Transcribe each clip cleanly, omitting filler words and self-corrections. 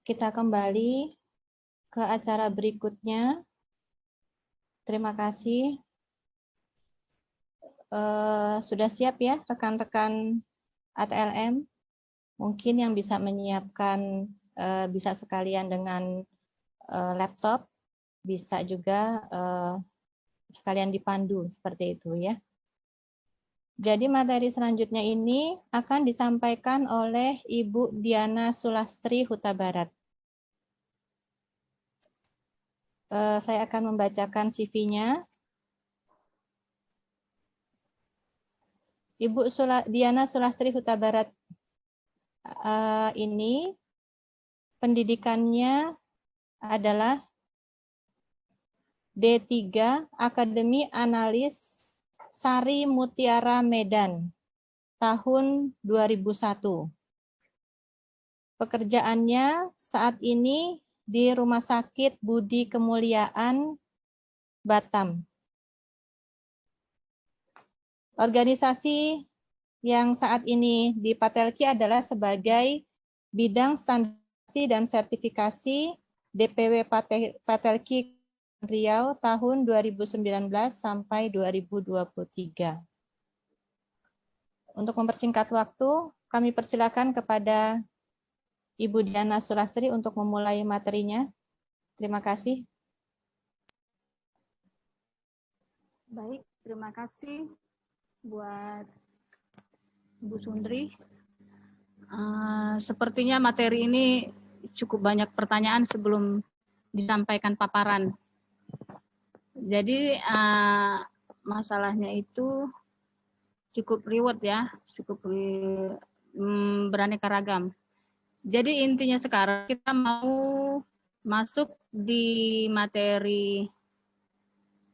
Kita kembali ke acara berikutnya. Terima kasih. Sudah siap ya rekan-rekan ATLM? Mungkin yang bisa menyiapkan bisa sekalian dengan laptop, bisa juga sekalian dipandu seperti itu ya. Jadi materi selanjutnya ini akan disampaikan oleh Ibu Diana Sulastri Huta Barat. Saya akan membacakan CV-nya. Ibu Diana Sulastri Huta Barat ini pendidikannya adalah D3 Akademi Analis Sari Mutiara Medan tahun 2001. Pekerjaannya saat ini di Rumah Sakit Budi Kemuliaan Batam. Organisasi yang saat ini di Patelki adalah sebagai bidang standarisasi dan sertifikasi DPW Patelki Riau tahun 2019 sampai 2023. Untuk mempersingkat waktu, kami persilakan kepada Ibu Diana Sulastri untuk memulai materinya. Terima kasih. Baik, terima kasih buat Bu Sundri. Sepertinya materi ini cukup banyak pertanyaan sebelum disampaikan paparan. Jadi masalahnya itu cukup reward ya, cukup beraneka ragam. Jadi intinya sekarang kita mau masuk di materi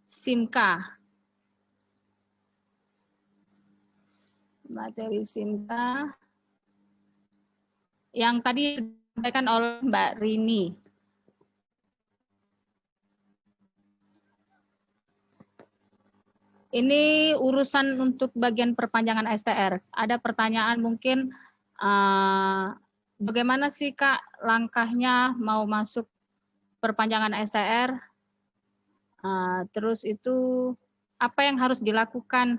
SIMKA. Materi SIMKA yang tadi disampaikan oleh Mbak Rini. Ini urusan untuk bagian perpanjangan STR. Ada pertanyaan mungkin bagaimana sih Kak langkahnya mau masuk perpanjangan STR? Terus itu apa yang harus dilakukan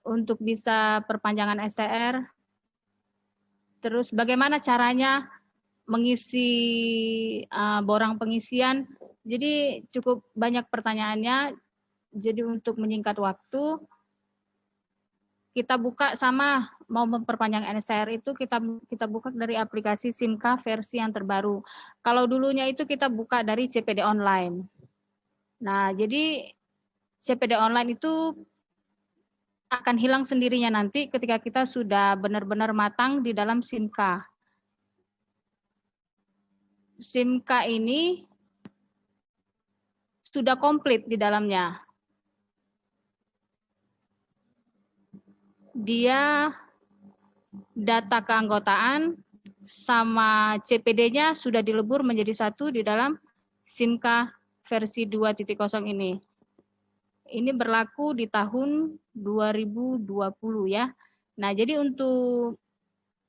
untuk bisa perpanjangan STR? Terus bagaimana caranya mengisi borang pengisian? Jadi cukup banyak pertanyaannya. Jadi untuk menyingkat waktu, kita buka sama mau memperpanjang STR itu kita buka dari aplikasi SIMKA versi yang terbaru. Kalau dulunya itu kita buka dari CPD online. Nah, jadi CPD online itu akan hilang sendirinya nanti ketika kita sudah benar-benar matang di dalam SIMKA. SIMKA ini sudah komplit di dalamnya. Dia data keanggotaan sama CPD-nya sudah dilebur menjadi satu di dalam SIMKA versi 2.0 ini. Ini berlaku di tahun 2020 ya. Nah, jadi untuk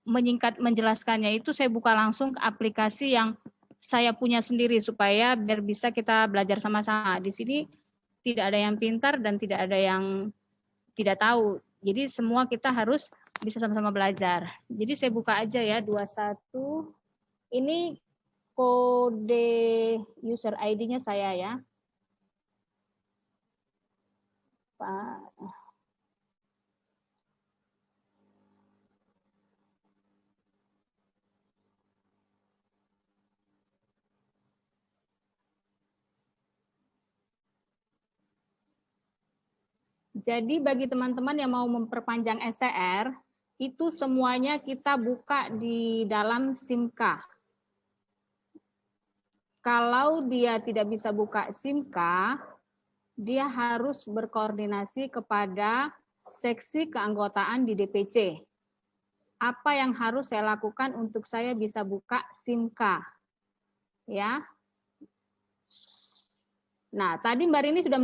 menyingkat menjelaskannya itu saya buka langsung ke aplikasi yang saya punya sendiri supaya biar bisa kita belajar sama-sama. Di sini tidak ada yang pintar dan tidak ada yang tidak tahu. Jadi semua kita harus bisa sama-sama belajar. Jadi saya buka aja ya 21. Ini kode user ID-nya saya ya. Pak. Jadi bagi teman-teman yang mau memperpanjang STR, itu semuanya kita buka di dalam SIMKA. Kalau dia tidak bisa buka SIMKA, dia harus berkoordinasi kepada seksi keanggotaan di DPC. Apa yang harus saya lakukan untuk saya bisa buka SIMKA? Ya. Nah, tadi Mbak Rini sudah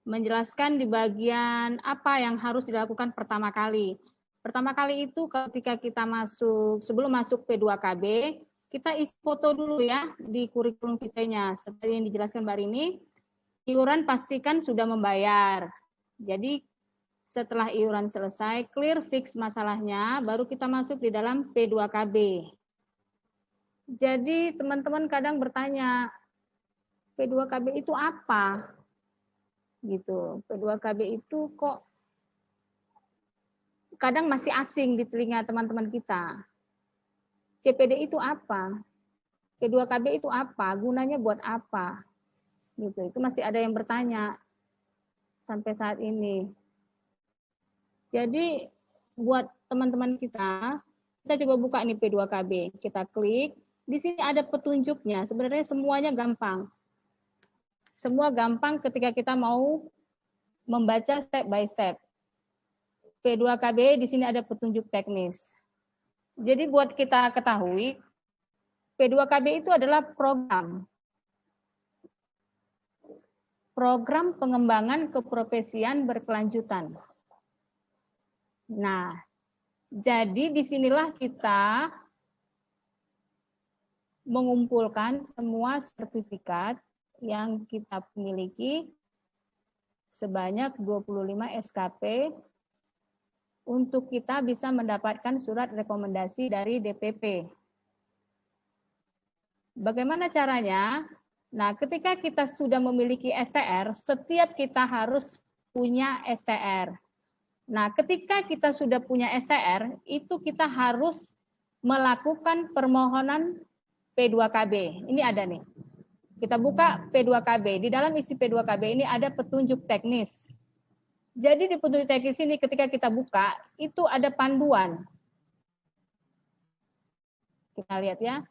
menjelaskan di bagian apa yang harus dilakukan pertama kali. Pertama kali itu ketika kita sebelum masuk P2KB, kita isi foto dulu ya di kurikulum vitae-nya. Seperti yang dijelaskan Mbak Rini, iuran pastikan sudah membayar. Jadi setelah iuran selesai, clear fix masalahnya, baru kita masuk di dalam P2KB. Jadi teman-teman kadang bertanya, P2KB itu apa? Gitu. P2KB itu kok kadang masih asing di telinga teman-teman kita. CPD itu apa? P2KB itu apa? Gunanya buat apa? Gitu. Itu masih ada yang bertanya sampai saat ini. Jadi buat teman-teman kita coba buka nih P2KB. Kita klik. Di sini ada petunjuknya. Sebenarnya semuanya gampang. Semua gampang ketika kita mau membaca step by step. P2KB di sini ada petunjuk teknis. Jadi buat kita ketahui, P2KB itu adalah program pengembangan keprofesian berkelanjutan. Nah, jadi disinilah kita mengumpulkan semua sertifikat yang kita miliki sebanyak 25 SKP untuk kita bisa mendapatkan surat rekomendasi dari DPP. Bagaimana caranya? Nah, ketika kita sudah memiliki STR, setiap kita harus punya STR. Nah, ketika kita sudah punya STR, itu kita harus melakukan permohonan P2KB. Ini ada nih. Kita buka P2KB. Di dalam isi P2KB ini ada petunjuk teknis. Jadi di petunjuk teknis ini ketika kita buka, itu ada panduan. Kita lihat ya.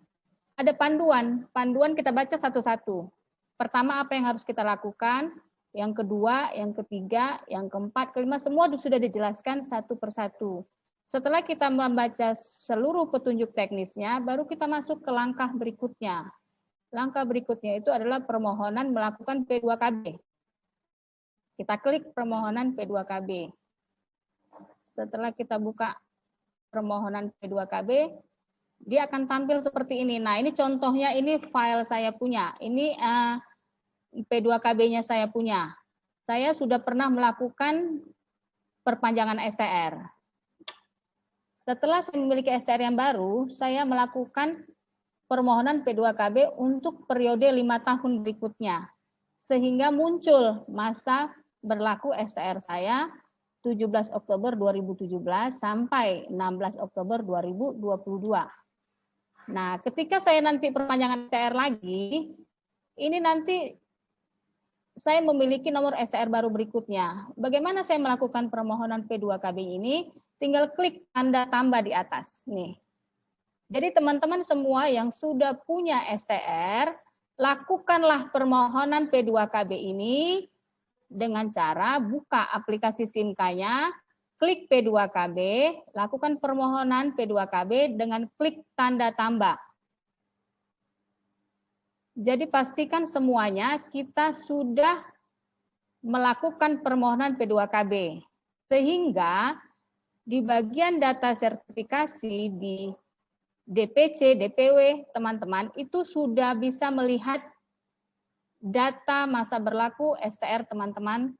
Ada panduan. Panduan kita baca satu-satu. Pertama apa yang harus kita lakukan, yang kedua, yang ketiga, yang keempat, kelima, semua sudah dijelaskan satu persatu. Setelah kita membaca seluruh petunjuk teknisnya, baru kita masuk ke langkah berikutnya. Langkah berikutnya itu adalah permohonan melakukan P2KB. Kita klik permohonan P2KB. Setelah kita buka permohonan P2KB, dia akan tampil seperti ini. Nah, ini contohnya, ini file saya punya. Ini P2KB-nya saya punya. Saya sudah pernah melakukan perpanjangan STR. Setelah saya memiliki STR yang baru, saya melakukan permohonan P2KB untuk periode 5 tahun berikutnya. Sehingga muncul masa berlaku STR saya 17 Oktober 2017 sampai 16 Oktober 2022. Nah, ketika saya nanti perpanjangan STR lagi, ini nanti saya memiliki nomor STR baru berikutnya. Bagaimana saya melakukan permohonan P2KB ini? Tinggal klik tanda tambah di atas. Nih. Jadi teman-teman semua yang sudah punya STR, lakukanlah permohonan P2KB ini dengan cara buka aplikasi SIMK-nya, klik P2KB, lakukan permohonan P2KB dengan klik tanda tambah. Jadi pastikan semuanya kita sudah melakukan permohonan P2KB. Sehingga di bagian data sertifikasi di DPC, DPW, teman-teman, itu sudah bisa melihat data masa berlaku STR teman-teman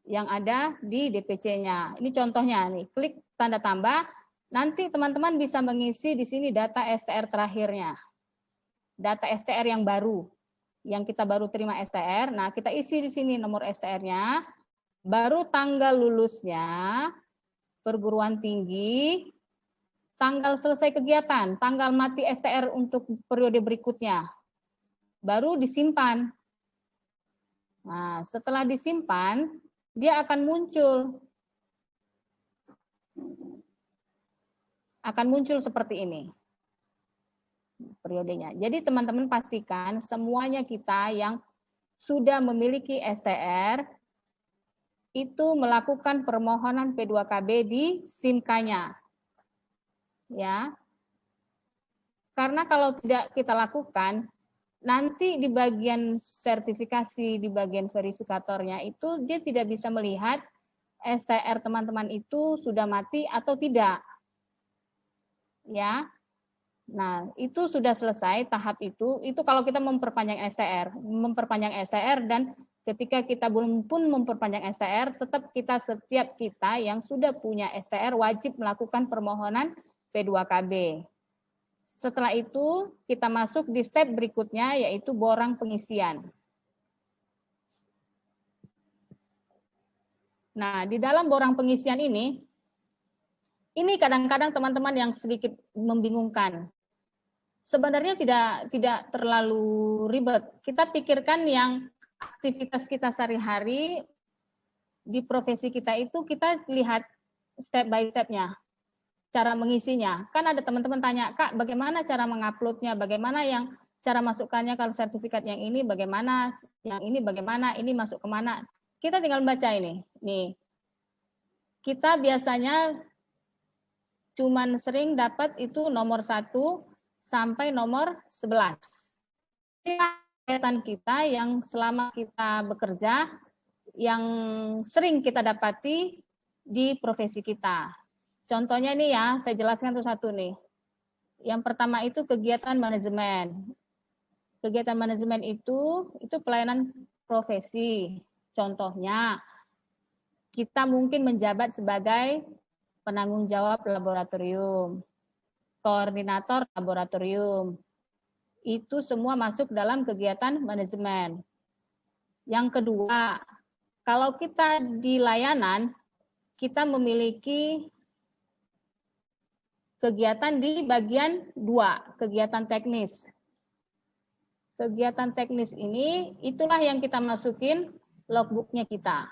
yang ada di DPC-nya. Ini contohnya nih, klik tanda tambah, nanti teman-teman bisa mengisi di sini data STR terakhirnya. Data STR yang baru, yang kita baru terima STR. Nah, kita isi di sini nomor STR-nya, baru tanggal lulusnya, perguruan tinggi, tanggal selesai kegiatan, tanggal mati STR untuk periode berikutnya. Baru disimpan. Nah, setelah disimpan, dia akan muncul. Akan muncul seperti ini. Periodenya. Jadi teman-teman pastikan semuanya kita yang sudah memiliki STR itu melakukan permohonan P2KB di SIMK-nya. Ya. Karena kalau tidak kita lakukan, nanti di bagian sertifikasi, di bagian verifikatornya itu dia tidak bisa melihat STR teman-teman itu sudah mati atau tidak. Ya. Nah, itu sudah selesai tahap itu. Itu kalau kita memperpanjang STR dan ketika kita belum pun memperpanjang STR, tetap setiap kita yang sudah punya STR wajib melakukan permohonan P2KB. Setelah itu kita masuk di step berikutnya yaitu borang pengisian. Nah, di dalam borang pengisian ini kadang-kadang teman-teman yang sedikit membingungkan. Sebenarnya tidak terlalu ribet. Kita pikirkan yang aktivitas kita sehari-hari di profesi kita itu kita lihat step by step-nya, cara mengisinya. Kan ada teman-teman tanya, Kak, bagaimana cara menguploadnya? Bagaimana yang cara masukkannya kalau sertifikat yang ini bagaimana? Yang ini bagaimana? Ini masuk kemana? Kita tinggal baca ini. Nih, kita biasanya cuman sering dapat itu nomor 1 sampai nomor 11. Ini kegiatan kita yang selama kita bekerja, yang sering kita dapati di profesi kita. Contohnya nih ya, saya jelaskan satu-satu nih. Yang pertama itu kegiatan manajemen. Kegiatan manajemen itu pelayanan profesi. Contohnya, kita mungkin menjabat sebagai penanggung jawab laboratorium, koordinator laboratorium. Itu semua masuk dalam kegiatan manajemen. Yang kedua, kalau kita di layanan, kita memiliki kegiatan di bagian 2, kegiatan teknis. Kegiatan teknis ini, itulah yang kita masukin logbooknya kita.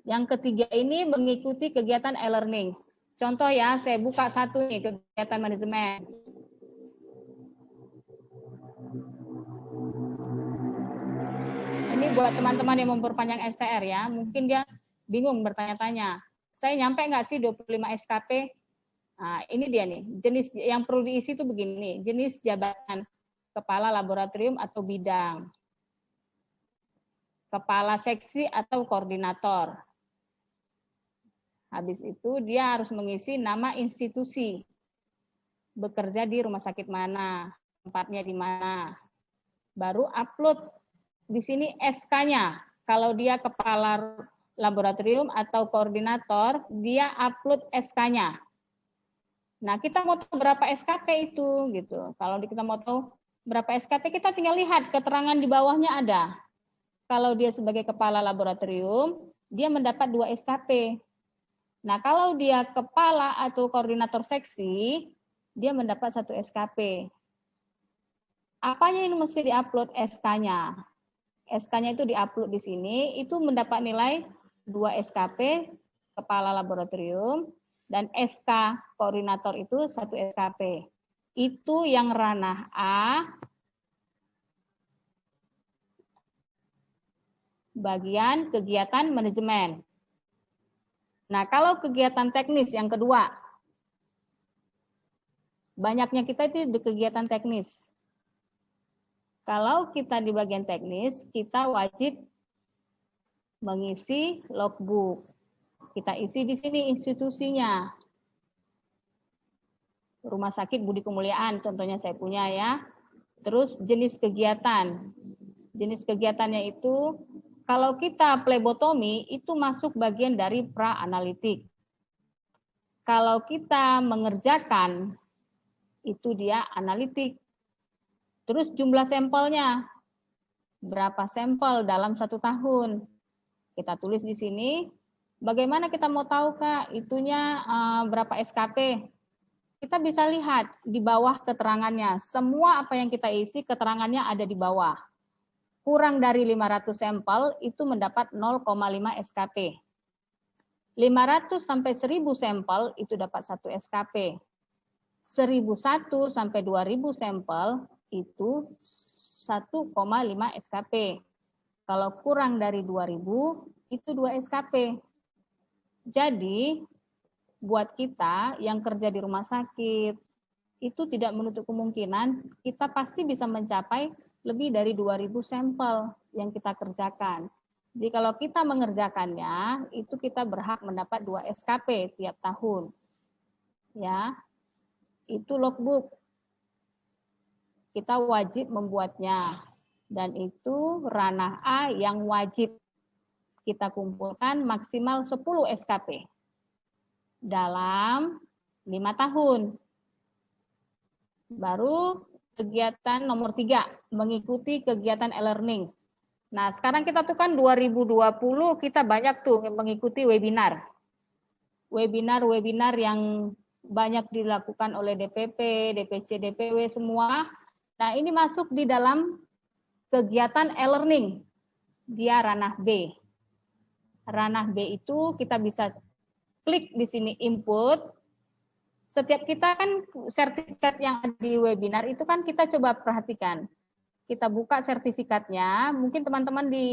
Yang ketiga ini mengikuti kegiatan e-learning. Contoh ya, saya buka satu nih, kegiatan manajemen. Ini buat teman-teman yang memperpanjang STR ya, mungkin dia bingung bertanya-tanya, saya nyampe nggak sih 25 SKP? Nah, ini dia nih, jenis yang perlu diisi itu begini, jenis jabatan kepala laboratorium atau bidang, kepala seksi atau koordinator. Habis itu dia harus mengisi nama institusi, bekerja di rumah sakit mana, tempatnya di mana. Baru upload di sini SK-nya. Kalau dia kepala laboratorium atau koordinator, dia upload SK-nya. Nah, kita mau tahu berapa SKP itu gitu. Kalau kita mau tahu berapa SKP, kita tinggal lihat keterangan di bawahnya ada. Kalau dia sebagai kepala laboratorium, dia mendapat 2 SKP. Nah, kalau dia kepala atau koordinator seksi, dia mendapat 1 SKP. Apanya ini mesti diupload? SK-nya. SK-nya itu diupload di sini, itu mendapat nilai 2 SKP kepala laboratorium dan SK koordinator itu 1 SKP. Itu yang ranah A, bagian kegiatan manajemen. Nah, kalau kegiatan teknis yang kedua, banyaknya kita itu di kegiatan teknis. Kalau kita di bagian teknis, kita wajib mengisi logbook. Kita isi di sini institusinya. Rumah sakit Budi Kemuliaan, contohnya saya punya ya. Terus jenis kegiatan. Jenis kegiatannya itu, kalau kita plebotomi, itu masuk bagian dari pra-analitik. Kalau kita mengerjakan, itu dia analitik. Terus jumlah sampelnya, berapa sampel dalam 1 tahun. Kita tulis di sini, bagaimana kita mau tahu Kak, itunya berapa SKP. Kita bisa lihat di bawah keterangannya. Semua apa yang kita isi, keterangannya ada di bawah. Kurang dari 500 sampel, itu mendapat 0,5 SKP. 500 sampai 1000 sampel, itu dapat 1 SKP. 1001 sampai 2000 sampel, itu 1,5 SKP. Kalau kurang dari 2000, itu 2 SKP. Jadi, buat kita yang kerja di rumah sakit, itu tidak menutup kemungkinan kita pasti bisa mencapai lebih dari 2000 sampel yang kita kerjakan. Jadi kalau kita mengerjakannya, itu kita berhak mendapat 2 SKP tiap tahun. Ya. itu logbook. Kita wajib membuatnya. Dan itu ranah A yang wajib kita kumpulkan maksimal 10 SKP dalam 5 tahun. Baru kegiatan nomor 3, mengikuti kegiatan e-learning. Nah, sekarang kita tuh kan 2020 kita banyak tuh mengikuti webinar. Webinar yang banyak dilakukan oleh DPP, DPC, DPW semua. Nah, ini masuk di dalam kegiatan e-learning. Dia ranah B. Ranah B itu kita bisa klik di sini input. Setiap kita kan sertifikat yang di webinar itu kan kita coba perhatikan. Kita buka sertifikatnya, mungkin teman-teman di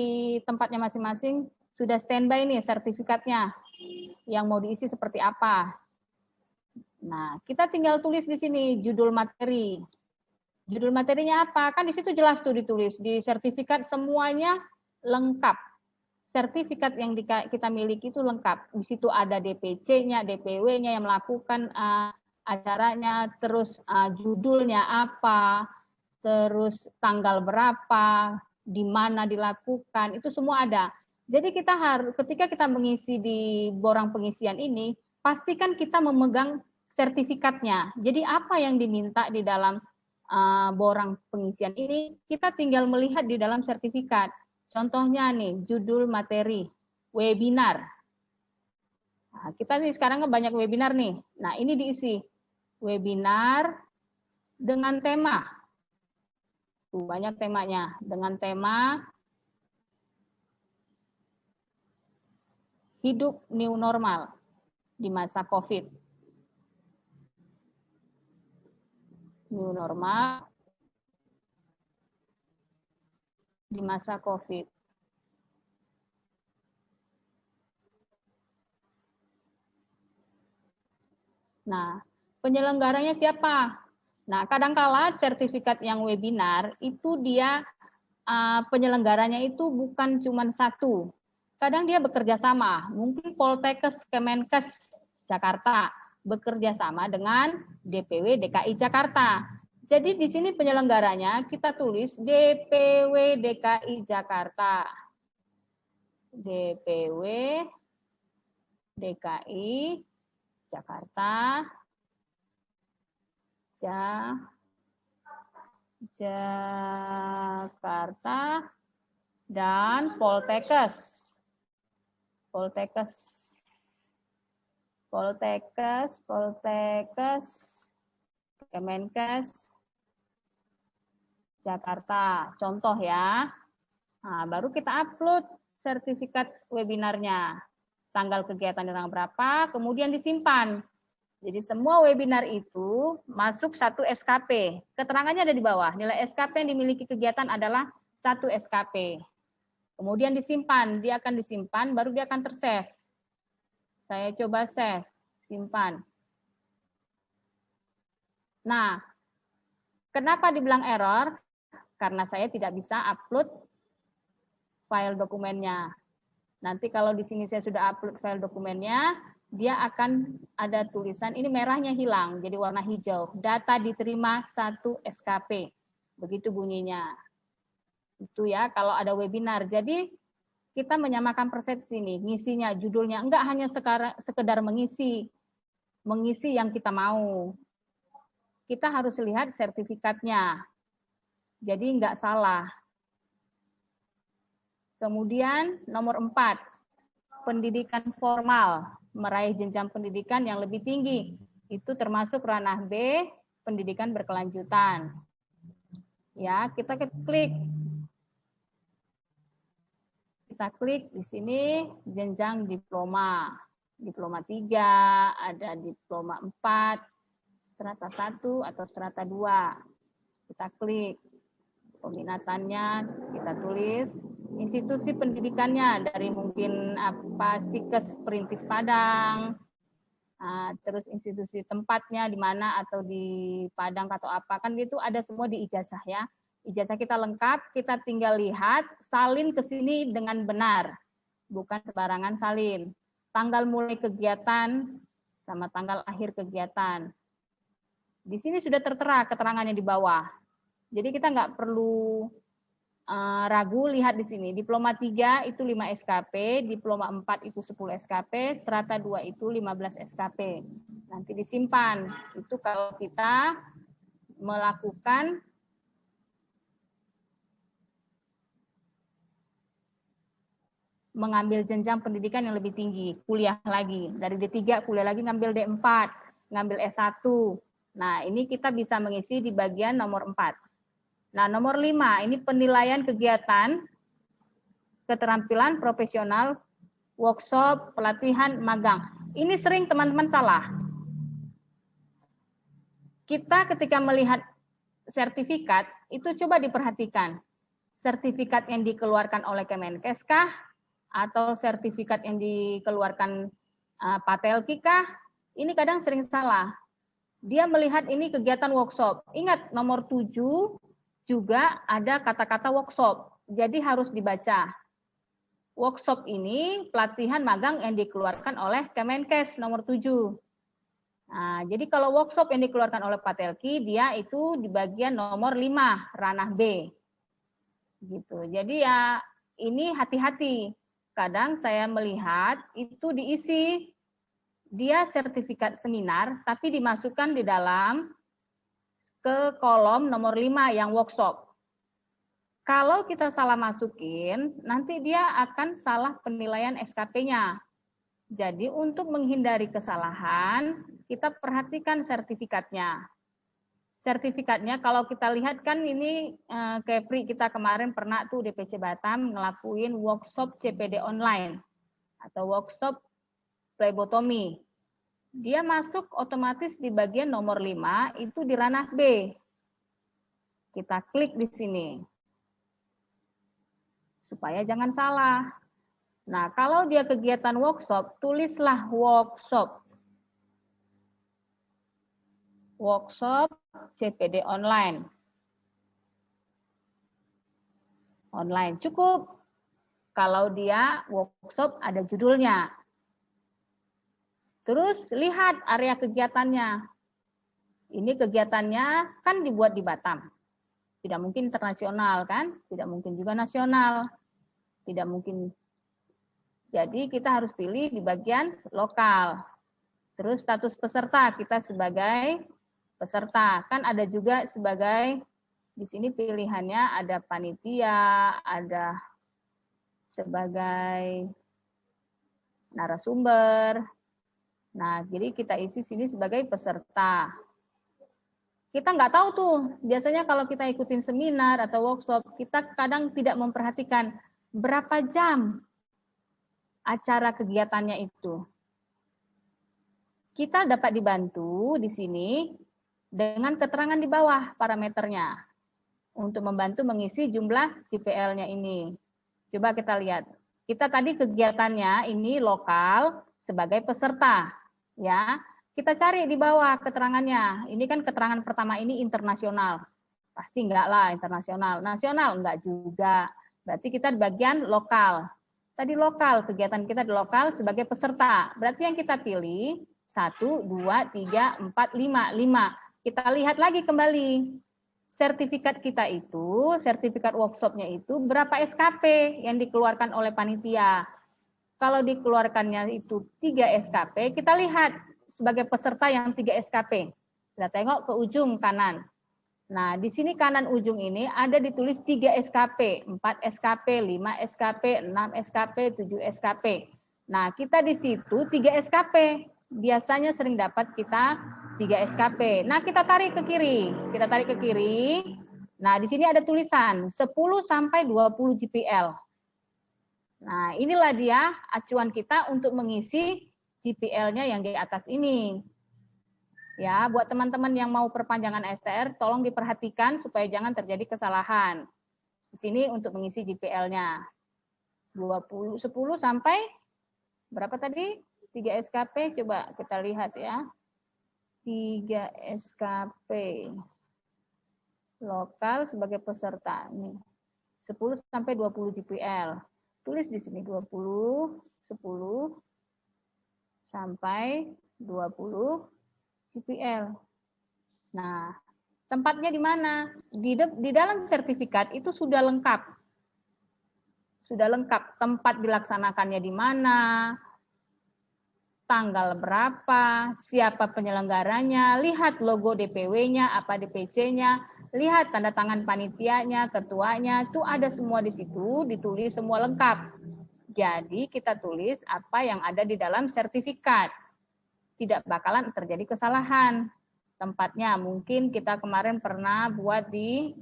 tempatnya masing-masing sudah standby nih sertifikatnya yang mau diisi seperti apa. Nah, kita tinggal tulis di sini judul materi. Judul materinya apa? Kan di situ jelas tuh ditulis. Di sertifikat semuanya lengkap. Sertifikat yang kita miliki itu lengkap. Di situ ada DPC-nya, DPW-nya yang melakukan acaranya, terus judulnya apa, terus tanggal berapa, di mana dilakukan, itu semua ada. Jadi kita harus, ketika kita mengisi di borang pengisian ini, pastikan kita memegang sertifikatnya. Jadi apa yang diminta di dalam borang pengisian ini, kita tinggal melihat di dalam sertifikat. Contohnya nih, judul materi, webinar. Nah, kita nih sekarang banyak webinar nih. Nah, ini diisi. Webinar dengan tema. Tuh, banyak temanya. Dengan tema hidup new normal di masa COVID. New normal di masa COVID. Nah, penyelenggaranya siapa? Nah, kadangkala sertifikat yang webinar itu dia penyelenggaranya itu bukan cuma satu. Kadang dia bekerja sama. Mungkin Poltekkes Kemenkes Jakarta bekerja sama dengan DPW DKI Jakarta. Jadi di sini penyelenggaranya kita tulis DPW DKI Jakarta. DPW DKI Jakarta. Jakarta dan Poltekkes. Poltekkes, Kemenkes Jakarta. Contoh ya. Nah, baru kita upload sertifikat webinarnya. Tanggal kegiatan tanggal berapa, kemudian disimpan. Jadi semua webinar itu masuk 1 SKP. Keterangannya ada di bawah. Nilai SKP yang dimiliki kegiatan adalah 1 SKP. Kemudian disimpan, dia akan disimpan, baru dia akan tersave. Saya coba save, simpan. Nah, kenapa dibilang error? Karena saya tidak bisa upload file dokumennya. Nanti kalau di sini saya sudah upload file dokumennya, dia akan ada tulisan, ini merahnya hilang, jadi warna hijau. Data diterima 1 SKP. Begitu bunyinya. Itu ya kalau ada webinar. Jadi kita menyamakan persepsi nih, ngisinya, judulnya. Enggak hanya sekedar mengisi yang kita mau. Kita harus lihat sertifikatnya. Jadi enggak salah. Kemudian nomor 4, pendidikan formal, meraih jenjang pendidikan yang lebih tinggi. Itu termasuk ranah B, pendidikan berkelanjutan. Ya, kita klik. Kita klik di sini jenjang diploma. Diploma 3, ada diploma 4, strata 1 atau strata 2. Kita klik. Peminatannya kita tulis. Institusi pendidikannya dari mungkin apa Stikes Perintis Padang, terus institusi tempatnya di mana atau di Padang atau apa kan itu ada semua di ijazah ya. Ijazah kita lengkap, kita tinggal lihat salin ke sini dengan benar, bukan sembarangan salin. Tanggal mulai kegiatan sama tanggal akhir kegiatan. Di sini sudah tertera keterangannya di bawah. Jadi kita nggak perlu ragu, lihat di sini. Diploma 3 itu 5 SKP, diploma 4 itu 10 SKP, strata 2 itu 15 SKP. Nanti disimpan. Itu kalau kita melakukan mengambil jenjang pendidikan yang lebih tinggi, kuliah lagi. Dari D3 kuliah lagi ngambil D4, ngambil S1. Nah, ini kita bisa mengisi di bagian nomor 4. Nah, nomor 5, ini penilaian kegiatan, keterampilan profesional, workshop, pelatihan, magang. Ini sering teman-teman salah. Kita ketika melihat sertifikat, itu coba diperhatikan. Sertifikat yang dikeluarkan oleh Kemenkes kah? Atau sertifikat yang dikeluarkan Patelki kah? Ini kadang sering salah. Dia melihat ini kegiatan workshop. Ingat nomor 7 juga ada kata-kata workshop. Jadi harus dibaca. Workshop ini pelatihan magang yang dikeluarkan oleh Kemenkes nomor 7. Nah, jadi kalau workshop yang dikeluarkan oleh Patelki, dia itu di bagian nomor 5, ranah B. Gitu. Jadi ya ini hati-hati. Kadang saya melihat itu diisi dia sertifikat seminar, tapi dimasukkan di dalam ke kolom nomor 5 yang workshop. Kalau kita salah masukin, nanti dia akan salah penilaian SKP-nya. Jadi untuk menghindari kesalahan, kita perhatikan sertifikatnya. Sertifikatnya kalau kita lihat kan ini Kepri kita kemarin pernah tuh DPC Batam ngelakuin workshop CPD online atau workshop plebotomi. Dia masuk otomatis di bagian nomor 5 itu di ranah B. Kita klik di sini. Supaya jangan salah. Nah, kalau dia kegiatan workshop, tulislah workshop. Workshop CPD online. Online cukup. Kalau dia workshop ada judulnya. Terus lihat area kegiatannya. Ini kegiatannya kan dibuat di Batam. Tidak mungkin internasional kan? Tidak mungkin juga nasional. Tidak mungkin. Jadi kita harus pilih di bagian lokal. Terus status peserta kita sebagai peserta. Kan ada juga sebagai di sini pilihannya ada panitia, ada sebagai narasumber. Nah, jadi kita isi sini sebagai peserta. Kita nggak tahu tuh, biasanya kalau kita ikutin seminar atau workshop, kita kadang tidak memperhatikan berapa jam acara kegiatannya itu. Kita dapat dibantu di sini dengan keterangan di bawah parameternya untuk membantu mengisi jumlah CPL-nya ini. Coba kita lihat. Kita tadi kegiatannya ini lokal sebagai peserta, ya. Kita cari di bawah keterangannya. Ini kan keterangan pertama ini internasional. Pasti enggak lah internasional. Nasional enggak juga. Berarti kita di bagian lokal. Tadi lokal, kegiatan kita di lokal sebagai peserta. Berarti yang kita pilih 1, 2, 3, 4, 5. Kita lihat lagi kembali. Sertifikat kita itu, sertifikat workshopnya itu berapa SKP yang dikeluarkan oleh panitia. Kalau dikeluarkannya itu 3 SKP, kita lihat sebagai peserta yang 3 SKP. Kita tengok ke ujung kanan. Nah, di sini kanan ujung ini ada ditulis 3 SKP, 4 SKP, 5 SKP, 6 SKP, 7 SKP. Nah, kita di situ 3 SKP. Biasanya sering dapat kita 3 SKP. Nah, kita tarik ke kiri. Kita tarik ke kiri. Nah, di sini ada tulisan 10 sampai 20 GPL. Nah, inilah dia acuan kita untuk mengisi GPL-nya yang di atas ini. Ya, buat teman-teman yang mau perpanjangan STR, tolong diperhatikan supaya jangan terjadi kesalahan. Di sini untuk mengisi GPL-nya. 10 sampai berapa tadi? 3 SKP, coba kita lihat ya. 3 SKP. Lokal sebagai peserta. Nih. 10 sampai 20 GPL. Tulis di sini 20, 10 sampai 20 GPL. Nah, tempatnya di mana? Di dalam sertifikat itu sudah lengkap. Sudah lengkap tempat dilaksanakannya di mana, tanggal berapa, siapa penyelenggaranya, lihat logo DPW-nya, apa DPC-nya, lihat tanda tangan panitianya, ketuanya, itu ada semua di situ, ditulis semua lengkap. Jadi kita tulis apa yang ada di dalam sertifikat. Tidak bakalan terjadi kesalahan. Tempatnya mungkin kita kemarin pernah buat di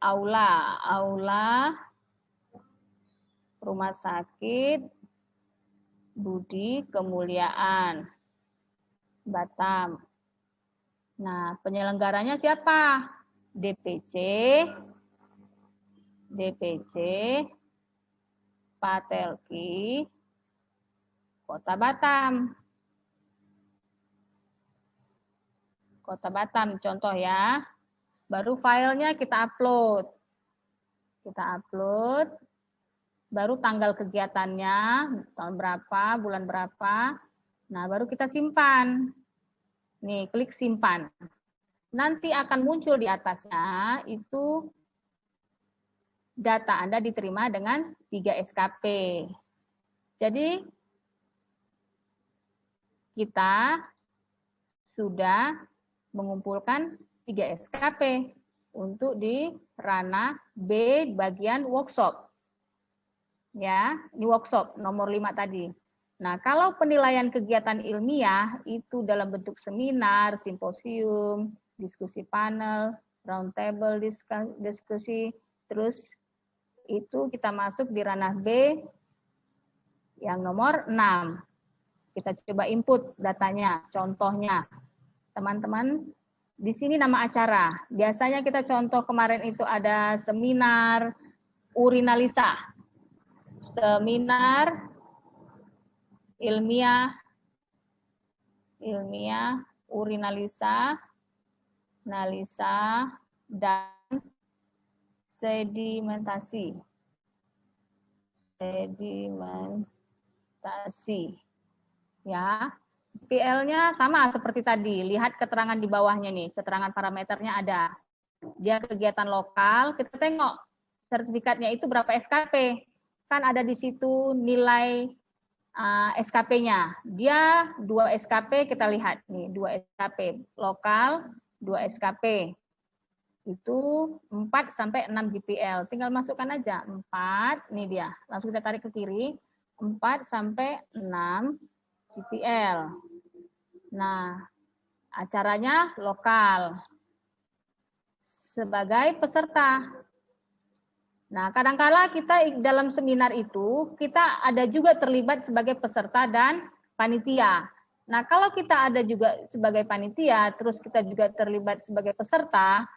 aula rumah sakit Budi Kemuliaan Batam. Nah, penyelenggaranya siapa? DPC Patelki Kota Batam. Kota Batam contoh ya. Baru filenya kita upload. Baru tanggal kegiatannya, tahun berapa, bulan berapa. Nah, baru kita simpan. Nih, klik simpan. Nanti akan muncul di atasnya itu data Anda diterima dengan 3 SKP. Jadi, kita sudah mengumpulkan 3 SKP untuk di ranah B bagian workshop. Ya, ini workshop nomor 5 tadi. Nah, kalau penilaian kegiatan ilmiah itu dalam bentuk seminar, simposium, diskusi panel, round table diskusi, terus itu kita masuk di ranah B yang nomor 6. Kita coba input datanya, contohnya. Teman-teman, di sini nama acara. Biasanya kita contoh kemarin itu ada seminar urinalisa. Seminar ilmiah urinalisa dan sedimentasi. Ya. PL-nya sama seperti tadi. Lihat keterangan di bawahnya nih, keterangan parameternya ada. Dia kegiatan lokal, kita tengok sertifikatnya itu berapa SKP. Kan ada di situ nilai SKP-nya. Dia 2 SKP, kita lihat nih, 2 SKP lokal, 2 SKP. Itu 4 sampai 6 GPL. Tinggal masukkan aja 4, nih dia. Langsung kita tarik ke kiri, 4 sampai 6 GPL. Nah, acaranya lokal. Sebagai peserta. Nah, kadang-kala kita dalam seminar itu, kita ada juga terlibat sebagai peserta dan panitia. Nah, kalau kita ada juga sebagai panitia, terus kita juga terlibat sebagai peserta,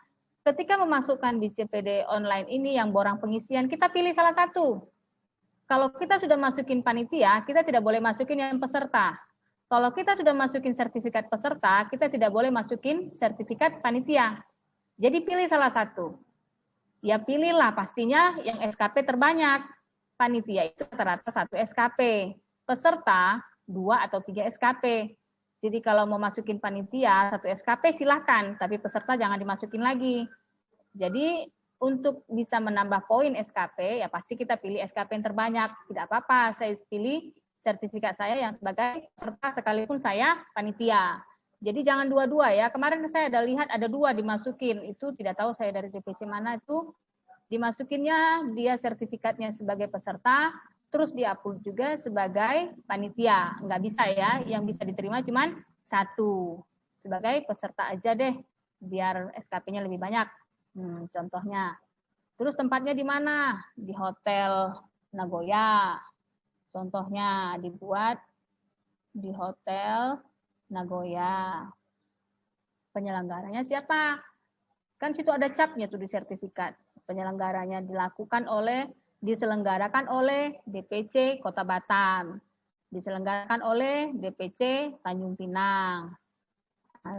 ketika memasukkan di CPD online ini yang borang pengisian, kita pilih salah satu. Kalau kita sudah masukin panitia, kita tidak boleh masukin yang peserta. Kalau kita sudah masukin sertifikat peserta, kita tidak boleh masukin sertifikat panitia. Jadi pilih salah satu. Ya pilihlah pastinya yang SKP terbanyak. Panitia itu rata-rata 1 SKP. Peserta 2 atau 3 SKP. Jadi kalau mau masukin panitia 1 SKP silahkan, tapi peserta jangan dimasukin lagi. Jadi untuk bisa menambah poin SKP, ya pasti kita pilih SKP yang terbanyak. Tidak apa-apa, saya pilih sertifikat saya yang sebagai peserta sekalipun saya panitia. Jadi jangan dua-dua ya. Kemarin saya ada lihat ada 2 dimasukin. Itu tidak tahu saya dari DPC mana itu. Dimasukinnya dia sertifikatnya sebagai peserta, terus di-upload juga sebagai panitia. Nggak bisa ya, yang bisa diterima cuma 1. Sebagai peserta aja deh, biar SKP-nya lebih banyak. Contohnya. Terus tempatnya di mana? Di Hotel Nagoya. Contohnya dibuat di Hotel Nagoya. Penyelenggaranya siapa? Kan situ ada capnya tuh di sertifikat. Penyelenggaranya diselenggarakan oleh DPC Kota Batam. Diselenggarakan oleh DPC Tanjung Pinang.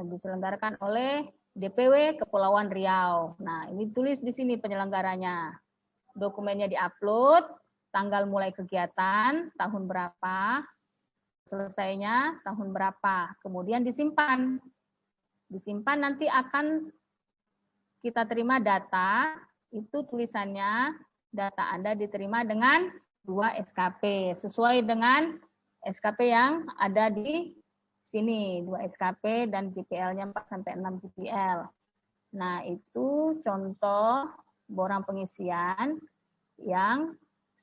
Diselenggarakan oleh DPW Kepulauan Riau. Nah, ini tulis di sini penyelenggaranya. Dokumennya diupload, tanggal mulai kegiatan, tahun berapa, selesainya tahun berapa. Kemudian disimpan. Disimpan nanti akan kita terima data, itu tulisannya data Anda diterima dengan 2 SKP, sesuai dengan SKP yang ada di sini, 2 SKP dan JPL-nya 4-6 JPL. Nah, itu contoh borang pengisian yang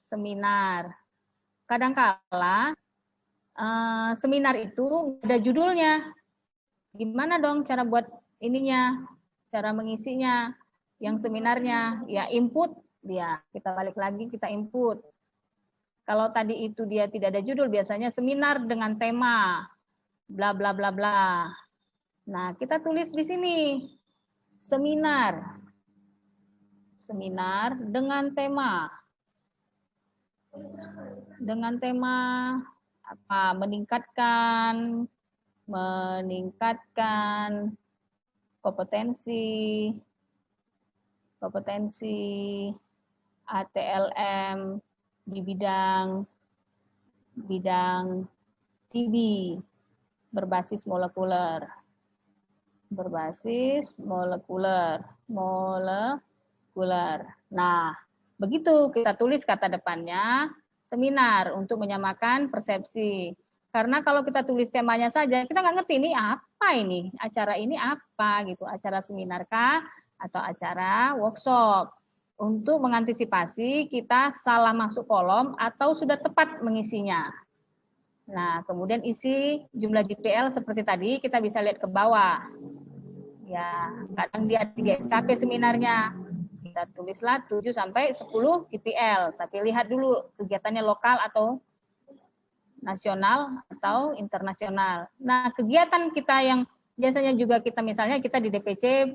seminar. Kadangkala seminar itu ada judulnya. Gimana dong cara buat ininya, cara mengisinya, yang seminarnya, ya input dia. Kita balik lagi, kita input. Kalau tadi itu dia tidak ada judul, biasanya seminar dengan tema, bla bla bla bla. Nah, kita tulis di sini, seminar. Seminar dengan tema. Dengan tema apa? Meningkatkan kompetensi ATLM di bidang TB berbasis molekuler. Nah, begitu kita tulis kata depannya seminar untuk menyamakan persepsi. Karena kalau kita tulis temanya saja, kita nggak ngerti ini apa ini, acara ini apa gitu, acara seminar kah atau acara workshop. Untuk mengantisipasi kita salah masuk kolom atau sudah tepat mengisinya. Nah, kemudian isi jumlah JPL seperti tadi, kita bisa lihat ke bawah. Ya, kadang dia 3 SKP seminarnya. Kita tulislah 7 sampai 10 JPL, tapi lihat dulu kegiatannya lokal atau nasional atau internasional. Nah, kegiatan kita yang biasanya juga kita misalnya kita di DPC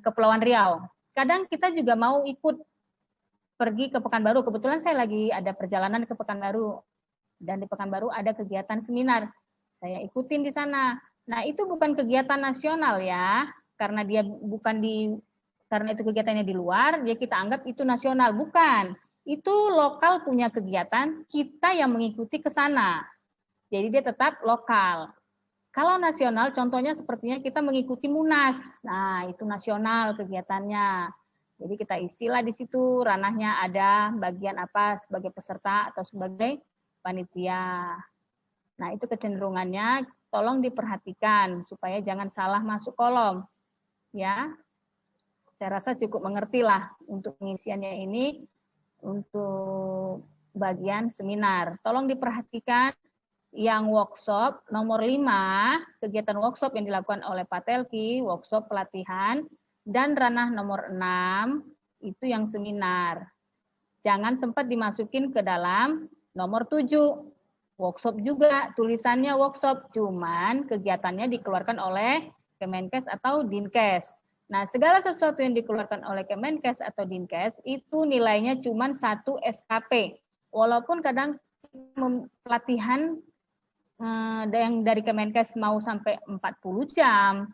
Kepulauan Riau. Kadang kita juga mau ikut pergi ke Pekanbaru. Kebetulan saya lagi ada perjalanan ke Pekanbaru. Dan di Pekanbaru ada kegiatan seminar. Saya ikutin di sana. Nah, itu bukan kegiatan nasional ya. Karena dia bukan karena itu kegiatannya di luar, dia kita anggap itu nasional. Bukan. Itu lokal punya kegiatan, kita yang mengikuti ke sana. Jadi dia tetap lokal. Kalau nasional, contohnya sepertinya kita mengikuti Munas. Nah, itu nasional kegiatannya. Jadi kita isilah di situ, ranahnya ada bagian apa sebagai peserta atau sebagai panitia. Nah, itu kecenderungannya tolong diperhatikan supaya jangan salah masuk kolom. Ya, saya rasa cukup mengertilah untuk pengisiannya ini untuk bagian seminar. Tolong diperhatikan yang workshop nomor 5, kegiatan workshop yang dilakukan oleh Pak Telki, workshop pelatihan, dan ranah nomor 6, itu yang seminar. Jangan sempat dimasukin ke dalam nomor 7. Workshop juga, tulisannya workshop, cuman kegiatannya dikeluarkan oleh Kemenkes atau Dinkes. Nah, segala sesuatu yang dikeluarkan oleh Kemenkes atau Dinkes itu nilainya cuma 1 SKP. Walaupun kadang pelatihan yang dari Kemenkes mau sampai 40 jam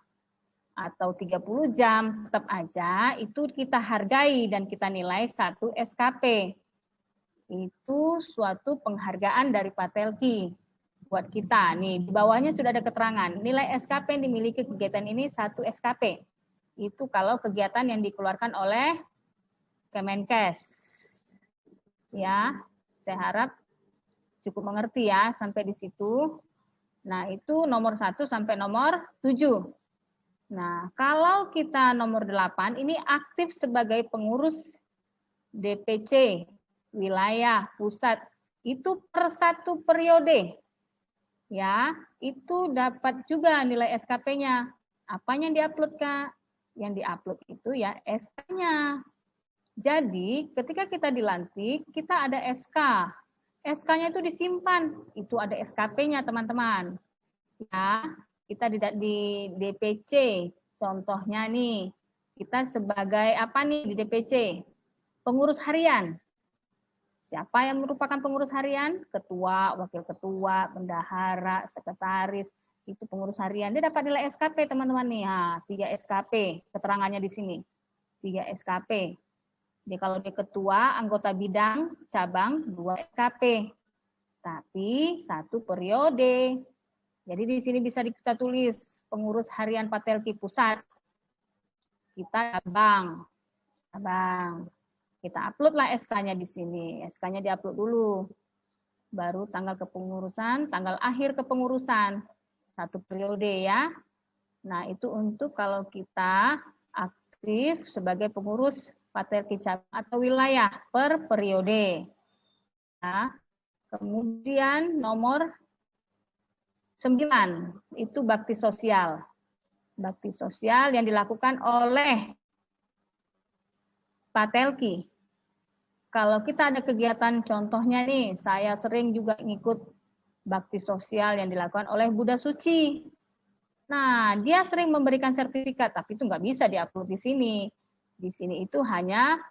atau 30 jam, tetap aja itu kita hargai dan kita nilai 1 SKP. Itu suatu penghargaan dari Pak Telki buat kita. Nih, di bawahnya sudah ada keterangan. Nilai SKP yang dimiliki kegiatan ini 1 SKP. Itu kalau kegiatan yang dikeluarkan oleh Kemenkes. Ya, saya harap cukup mengerti ya sampai di situ. Nah, itu nomor 1 sampai nomor 7. Nah, kalau kita nomor 8 ini aktif sebagai pengurus DPC wilayah pusat itu per 1 periode. Ya, itu dapat juga nilai SKP-nya. Apanya yang diupload, Kak? Yang diupload itu ya SK-nya. Jadi, ketika kita dilantik, kita ada SK. SK-nya itu disimpan. Itu ada SKP-nya, teman-teman. Ya, kita di DPC. Contohnya nih, kita sebagai apa nih di DPC? Pengurus harian. Siapa yang merupakan pengurus harian? Ketua, wakil ketua, bendahara, sekretaris, itu pengurus harian. Dia dapat nilai SKP, teman-teman nih. 3 SKP, keterangannya di sini. 3 SKP. Jadi kalau dia ketua, anggota bidang, cabang, 2 SKP. tapi 1 periode. Jadi di sini bisa kita tulis pengurus harian Patelki Pusat. Kita cabang. Kita uploadlah SK-nya di sini. SK-nya diupload dulu. Baru tanggal kepengurusan, tanggal akhir kepengurusan. 1 periode ya. Nah, itu untuk kalau kita aktif sebagai pengurus Patelki cabang atau wilayah per periode. Nah, kemudian nomor 9, itu bakti sosial. Bakti sosial yang dilakukan oleh Patelki. Kalau kita ada kegiatan, contohnya nih, saya sering juga ngikut bakti sosial yang dilakukan oleh Buddha Suci. Nah, dia sering memberikan sertifikat, tapi itu nggak bisa diupload di sini. Di sini itu hanya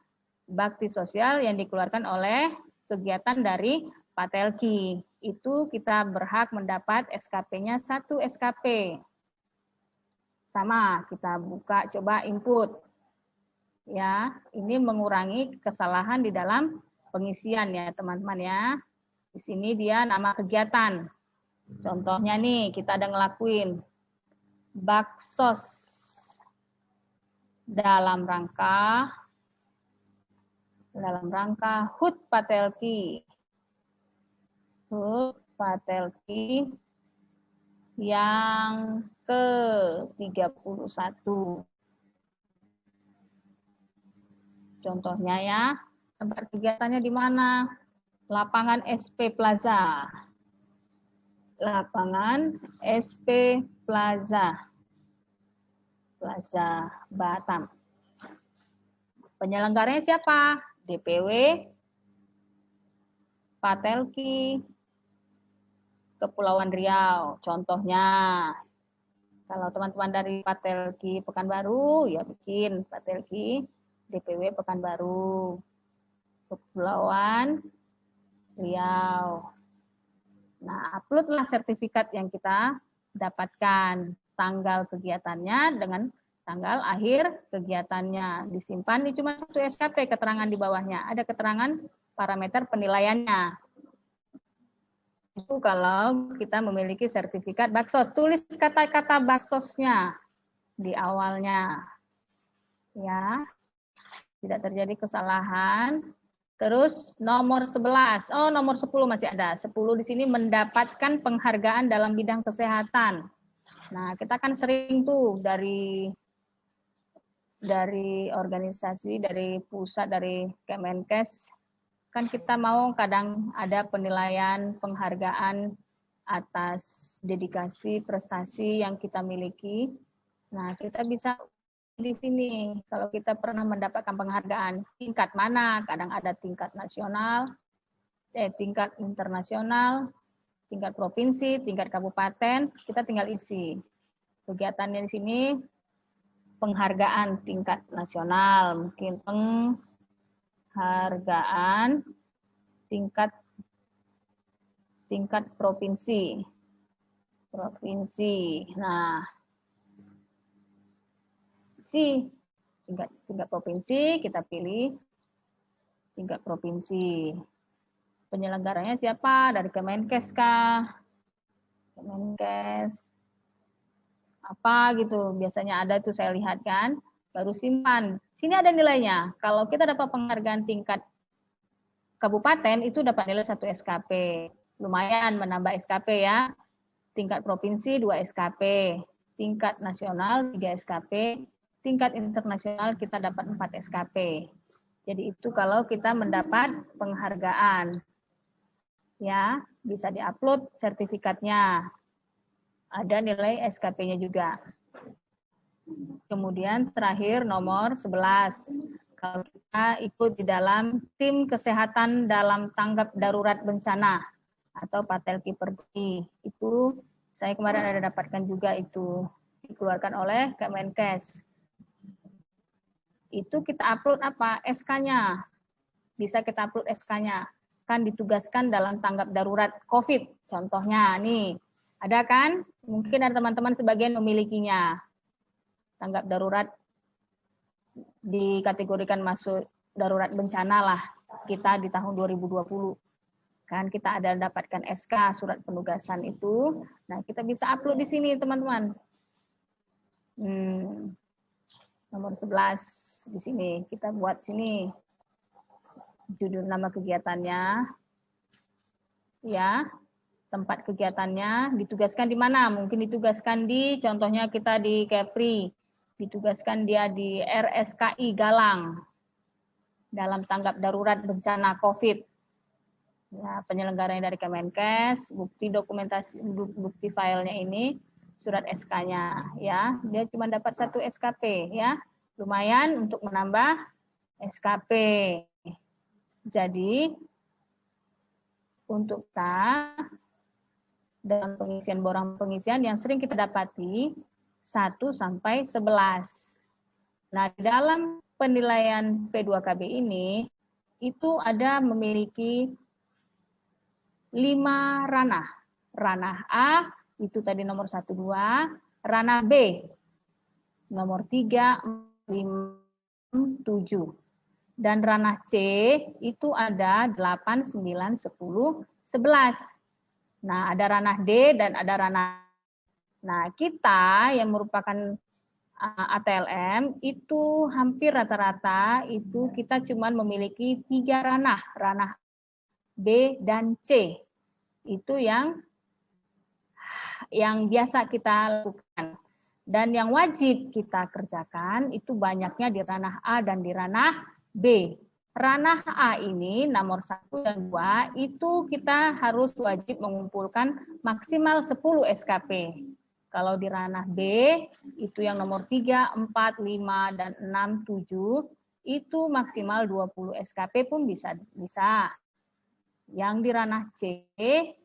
bakti sosial yang dikeluarkan oleh kegiatan dari Patelki. Itu kita berhak mendapat SKP-nya 1 SKP. Sama, kita buka coba input. Ya, ini mengurangi kesalahan di dalam pengisian ya, teman-teman ya. Di sini dia nama kegiatan. Contohnya nih, kita ada ngelakuin baksos dalam rangka HUT Patelki. HUT Patelki yang ke-31. Contohnya ya, tempat kegiatannya di mana? Lapangan SP Plaza. Lapangan SP Plaza. Plaza Batam. Penyelenggaranya siapa? DPW, Patelki, Kepulauan Riau. Contohnya, kalau teman-teman dari Patelki Pekanbaru, ya bikin Patelki DPW Pekanbaru, Kepulauan Riau. Nah, uploadlah sertifikat yang kita dapatkan, tanggal kegiatannya dengan tanggal akhir kegiatannya. Disimpan di cuma 1 SKP, keterangan di bawahnya. Ada keterangan parameter penilaiannya. Itu kalau kita memiliki sertifikat baksos. Tulis kata-kata baksosnya di awalnya. Ya, tidak terjadi kesalahan. Terus nomor 11. Oh, nomor 10 masih ada. 10 di sini mendapatkan penghargaan dalam bidang kesehatan. Nah, kita kan sering tuh dari organisasi, dari pusat, dari Kemenkes, kan kita mau kadang ada penilaian, penghargaan atas dedikasi, prestasi yang kita miliki. Nah, kita bisa di sini, kalau kita pernah mendapatkan penghargaan, tingkat mana? Kadang ada tingkat nasional, tingkat internasional, tingkat provinsi, tingkat kabupaten, kita tinggal isi. Kegiatannya di sini penghargaan tingkat nasional, mungkin penghargaan tingkat provinsi. Nah, tingkat provinsi, kita pilih tingkat provinsi. Penyelenggaranya siapa? Dari Kemenkes kah? Kemenkes apa gitu, biasanya ada tuh saya lihat kan, baru simpan. Sini ada nilainya. Kalau kita dapat penghargaan tingkat kabupaten itu dapat nilai 1 SKP. Lumayan menambah SKP ya. Tingkat provinsi 2 SKP, tingkat nasional 3 SKP, tingkat internasional kita dapat 4 SKP. Jadi itu kalau kita mendapat penghargaan. Ya, bisa diupload sertifikatnya. Ada nilai SKP-nya juga. Kemudian terakhir nomor 11. Kalau kita ikut di dalam tim kesehatan dalam tanggap darurat bencana atau Patelki Perdi, itu saya kemarin ada dapatkan juga, itu dikeluarkan oleh Kemenkes. Itu kita upload apa? SK-nya. Bisa kita upload SK-nya. Kan ditugaskan dalam tanggap darurat COVID. Contohnya nih, ada kan? Mungkin ada teman-teman sebagian memilikinya. Tanggap darurat dikategorikan masuk darurat bencana lah kita di tahun 2020. Kan kita ada dapatkan SK surat penugasan itu. Nah, kita bisa upload di sini, teman-teman. Nomor 11 di sini. Kita buat sini judul nama kegiatannya. Ya. Tempat kegiatannya ditugaskan di mana? Mungkin ditugaskan di, contohnya kita di Kepri, ditugaskan dia di RSKI Galang dalam tanggap darurat bencana COVID. Ya, penyelenggaranya dari Kemenkes, bukti dokumentasi, bukti filenya ini surat SK-nya, ya. Dia cuma dapat 1 SKP, ya. Lumayan untuk menambah SKP. Jadi untuk kita dalam pengisian borang pengisian yang sering kita dapati 1 sampai 11. Nah, di dalam penilaian P2KB ini itu ada memiliki 5 ranah. Ranah A itu tadi nomor 1 2, ranah B nomor 3 5 7. Dan ranah C itu ada 8 9 10 11. Nah, ada ranah D dan ada ranah. Nah, kita yang merupakan ATLM itu hampir rata-rata itu kita cuma memiliki 3 ranah, ranah B dan C. Itu yang biasa kita lakukan. Dan yang wajib kita kerjakan itu banyaknya di ranah A dan di ranah B. Ranah A ini nomor 1 dan 2 itu kita harus wajib mengumpulkan maksimal 10 SKP. Kalau di ranah B itu yang nomor 3, 4, 5, dan 6, 7 itu maksimal 20 SKP pun bisa. Yang di ranah C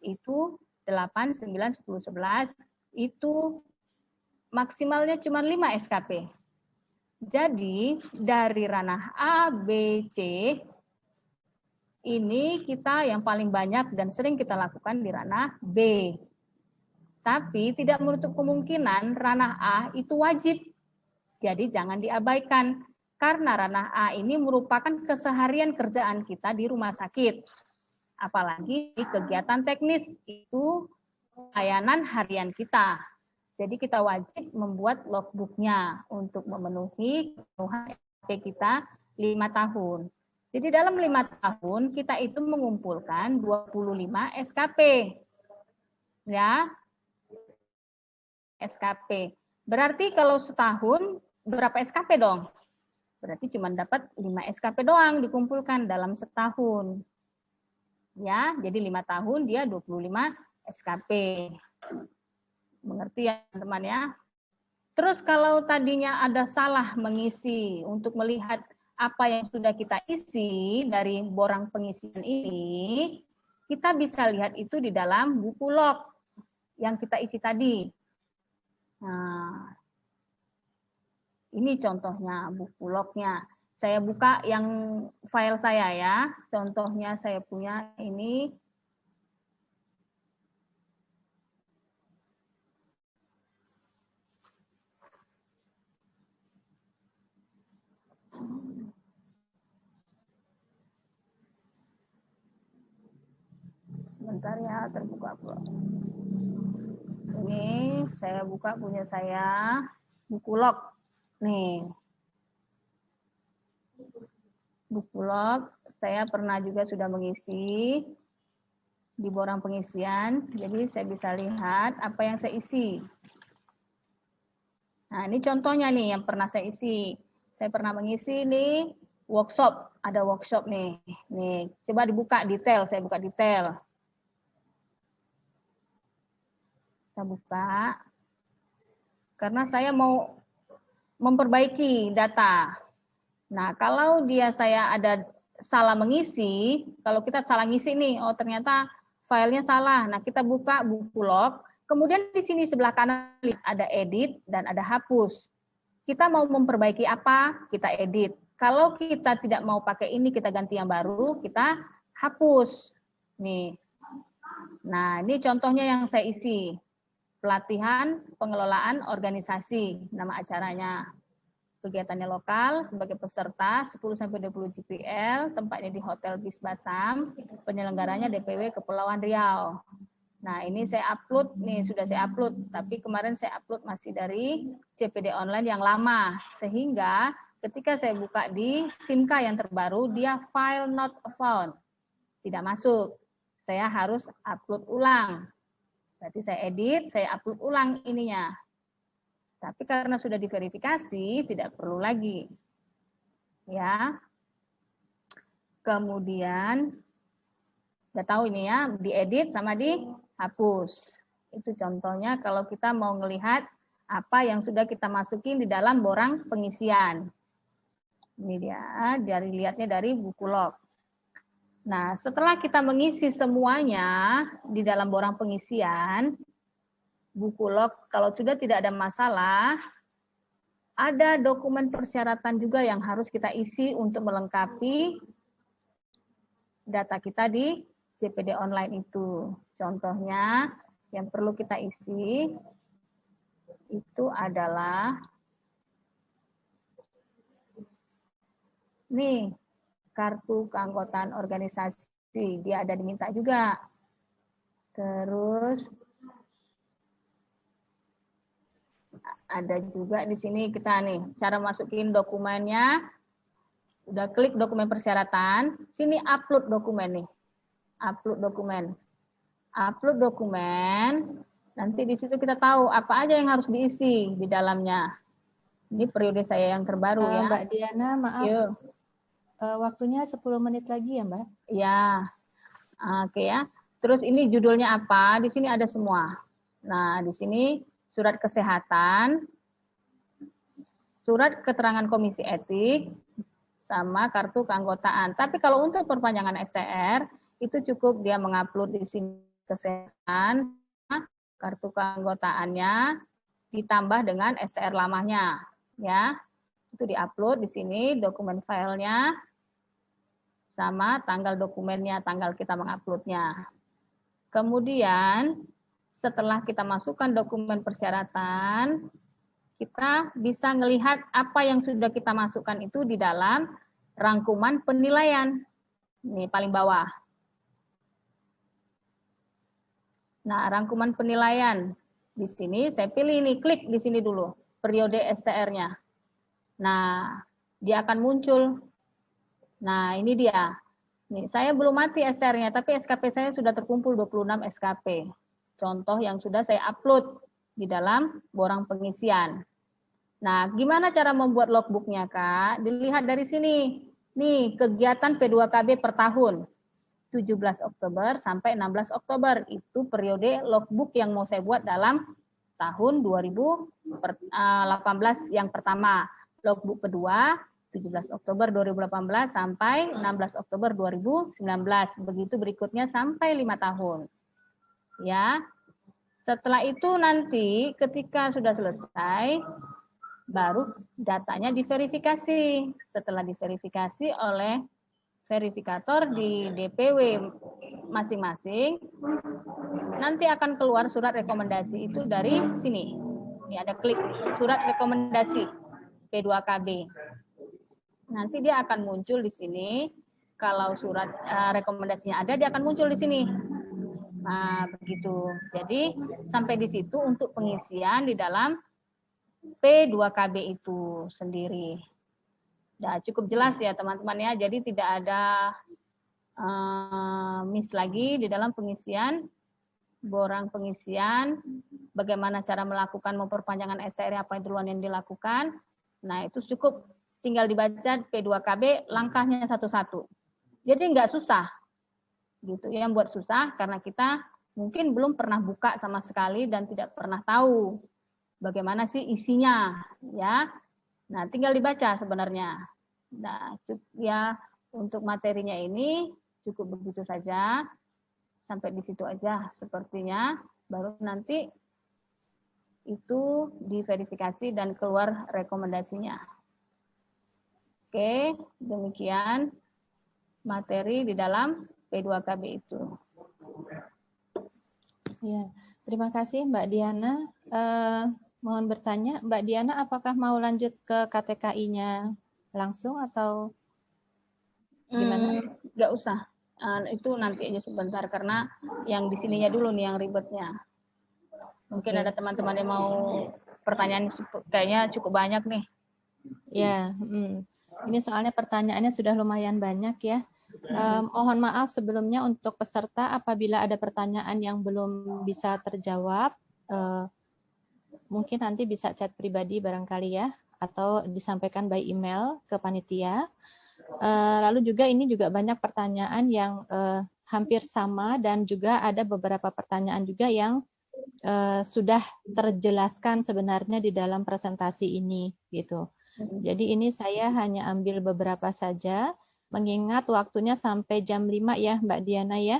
itu 8, 9, 10, 11 itu maksimalnya cuma 5 SKP. Jadi dari ranah A, B, C ini kita yang paling banyak dan sering kita lakukan di ranah B. Tapi tidak menutup kemungkinan ranah A itu wajib. Jadi jangan diabaikan. Karena ranah A ini merupakan keseharian kerjaan kita di rumah sakit. Apalagi di kegiatan teknis itu layanan harian kita. Jadi kita wajib membuat logbooknya untuk memenuhi kebutuhan SKP kita 5 tahun. Jadi dalam 5 tahun kita itu mengumpulkan 25 SKP. Ya. SKP. Berarti kalau setahun berapa SKP dong? Berarti cuma dapat 5 SKP doang dikumpulkan dalam setahun. Ya, jadi 5 tahun dia 25 SKP. Mengerti ya teman-teman ya? Terus kalau tadinya ada salah mengisi untuk melihat apa yang sudah kita isi dari borang pengisian ini, kita bisa lihat itu di dalam buku log yang kita isi tadi. Nah, ini contohnya buku lognya. Saya buka yang file saya ya. Contohnya saya punya ini. Sebentar ya, terbuka pula. Ini saya buka punya saya, buku log. Nih. Buku log, saya pernah juga sudah mengisi di borang pengisian. Jadi saya bisa lihat apa yang saya isi. Nah, ini contohnya nih yang pernah saya isi. Saya pernah mengisi nih workshop, ada workshop nih. Nih, coba dibuka detail, saya buka detail. Kita buka. Karena saya mau memperbaiki data. Nah, kalau saya ada salah mengisi, kalau kita salah ngisi nih, oh ternyata filenya salah. Nah, kita buka buku log, kemudian di sini sebelah kanan ada edit dan ada hapus. Kita mau memperbaiki apa, kita edit. Kalau kita tidak mau pakai ini, kita ganti yang baru, kita hapus. Nih. Nah, ini contohnya yang saya isi. Pelatihan pengelolaan organisasi, nama acaranya. Kegiatannya lokal sebagai peserta 10-20 GPL, tempatnya di Hotel Bis Batam, penyelenggaranya DPW Kepulauan Riau. Nah, ini saya upload nih, sudah saya upload, tapi kemarin saya upload masih dari CPD online yang lama, sehingga ketika saya buka di SIMK yang terbaru, dia file not found, tidak masuk. Saya harus upload ulang. Berarti saya edit, saya upload ulang ininya. Tapi karena sudah diverifikasi, tidak perlu lagi. Ya. Kemudian, udah tahu ini ya, diedit sama dihapus. Itu contohnya kalau kita mau melihat apa yang sudah kita masukin di dalam borang pengisian. Ini dia, dari lihatnya dari buku log. Nah, setelah kita mengisi semuanya di dalam borang pengisian, buku log kalau sudah tidak ada masalah, ada dokumen persyaratan juga yang harus kita isi untuk melengkapi data kita di CPD online itu. Contohnya yang perlu kita isi itu adalah nih, kartu keanggotaan organisasi, dia ada diminta juga. Terus ada juga di sini kita nih, cara masukin dokumennya, udah klik dokumen persyaratan, sini upload dokumen nih, upload dokumen. Upload dokumen, nanti di situ kita tahu apa aja yang harus diisi di dalamnya. Ini periode saya yang terbaru ya. Mbak Diana, maaf, waktunya 10 menit lagi ya Mbak? Ya, oke ya. Terus ini judulnya apa? Di sini ada semua. Nah, di sini surat kesehatan, surat keterangan komisi etik, sama kartu keanggotaan. Tapi kalau untuk perpanjangan STR, itu cukup dia mengupload di sini kesehatan, kartu keanggotaannya, ditambah dengan STR lamanya. Ya, itu diupload di sini, dokumen filenya, sama tanggal dokumennya, tanggal kita menguploadnya. Kemudian, setelah kita masukkan dokumen persyaratan, kita bisa melihat apa yang sudah kita masukkan itu di dalam rangkuman penilaian. Ini paling bawah. Nah, rangkuman penilaian. Di sini saya pilih ini, klik di sini dulu, periode STR-nya. Nah, dia akan muncul. Nah, ini dia. Nih, saya belum mati STR-nya, tapi SKP saya sudah terkumpul 26 SKP. Contoh yang sudah saya upload di dalam borang pengisian. Nah, gimana cara membuat logbook-nya, Kak? Dilihat dari sini. Nih, kegiatan P2KB per tahun. 17 Oktober sampai 16 Oktober. Itu periode logbook yang mau saya buat dalam tahun 2018 yang pertama. Logbook kedua, 17 Oktober 2018 sampai 16 Oktober 2019. Begitu berikutnya sampai 5 tahun. Ya. Setelah itu nanti ketika sudah selesai, baru datanya diverifikasi. Setelah diverifikasi oleh verifikator di DPW masing-masing, nanti akan keluar surat rekomendasi itu dari sini. Ini ada klik surat rekomendasi P2KB. Nanti dia akan muncul di sini. Kalau surat rekomendasinya ada, dia akan muncul di sini. Nah, begitu. Jadi sampai di situ untuk pengisian di dalam P2KB itu sendiri. Nah, cukup jelas ya teman-teman ya. Jadi tidak ada miss lagi di dalam pengisian, borang pengisian, bagaimana cara melakukan memperpanjangan STR apa duluan yang dilakukan. Nah, itu cukup tinggal dibaca P2KB langkahnya satu-satu. Jadi nggak susah. Gitu. Yang buat susah karena kita mungkin belum pernah buka sama sekali dan tidak pernah tahu bagaimana sih isinya, ya. Nah, tinggal dibaca sebenarnya. Nah, ya untuk materinya ini cukup begitu saja. Sampai di situ aja sepertinya. Baru nanti itu diverifikasi dan keluar rekomendasinya. Oke, demikian materi di dalam P2KB itu. Ya, terima kasih Mbak Diana. mohon bertanya, Mbak Diana, apakah mau lanjut ke KTKI-nya langsung atau gimana? Nggak usah. Itu nanti aja sebentar karena yang di sininya dulu nih yang ribetnya. Mungkin Oke. ada teman-teman yang mau pertanyaan kayaknya cukup banyak nih. Ya, ini soalnya pertanyaannya sudah lumayan banyak ya. Mohon maaf sebelumnya untuk peserta apabila ada pertanyaan yang belum bisa terjawab, mungkin nanti bisa chat pribadi barangkali ya, atau disampaikan by email ke panitia. Lalu juga ini juga banyak pertanyaan yang hampir sama dan juga ada beberapa pertanyaan juga yang sudah terjelaskan sebenarnya di dalam presentasi ini gitu. Jadi ini saya hanya ambil beberapa saja, mengingat waktunya sampai jam 5 ya Mbak Diana ya.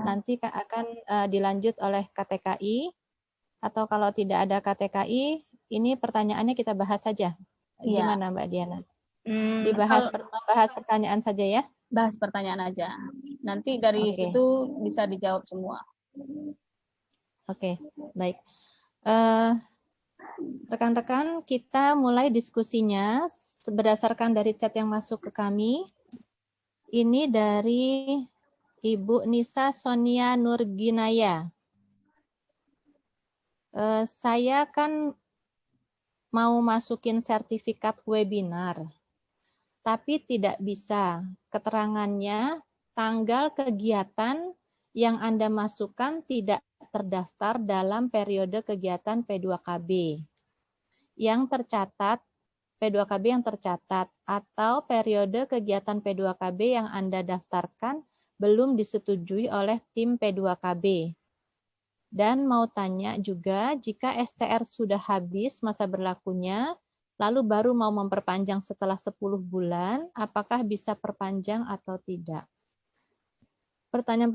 Nanti akan dilanjut oleh KTKI, atau kalau tidak ada KTKI, ini pertanyaannya kita bahas saja. Gimana Mbak Diana? Membahas pertanyaan saja ya? Bahas pertanyaan aja. Nanti dari situ bisa dijawab semua. Oke, baik. Rekan-rekan, kita mulai diskusinya berdasarkan dari chat yang masuk ke kami. Ini dari Ibu Nisa Sonia Nurginaya. Saya kan mau masukin sertifikat webinar, tapi tidak bisa. Keterangannya tanggal kegiatan yang Anda masukkan tidak terdaftar dalam periode kegiatan P2KB. Yang tercatat, P2KB yang tercatat, atau periode kegiatan P2KB yang Anda daftarkan belum disetujui oleh tim P2KB. Dan mau tanya juga, jika STR sudah habis masa berlakunya, lalu baru mau memperpanjang setelah 10 bulan, apakah bisa perpanjang atau tidak? Pertanyaan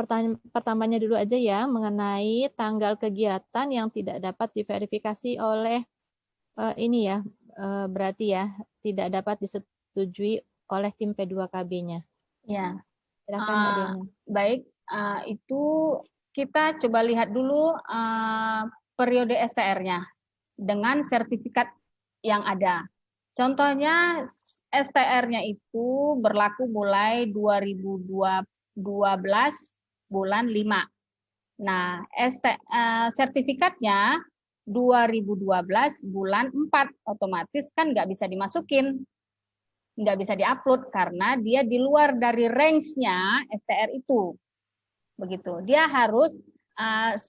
pertamanya dulu aja ya, mengenai tanggal kegiatan yang tidak dapat diverifikasi oleh ini ya, berarti ya tidak dapat disetujui oleh tim P2KB-nya. Ya. Silakan Mbak Diana. Baik, itu kita coba lihat dulu periode STR-nya dengan sertifikat yang ada. Contohnya STR-nya itu berlaku mulai 2012 bulan 5. Nah, sertifikatnya 2012 bulan 4, otomatis kan nggak bisa dimasukin, nggak bisa diupload karena dia di luar dari range-nya STR itu. Begitu. Dia harus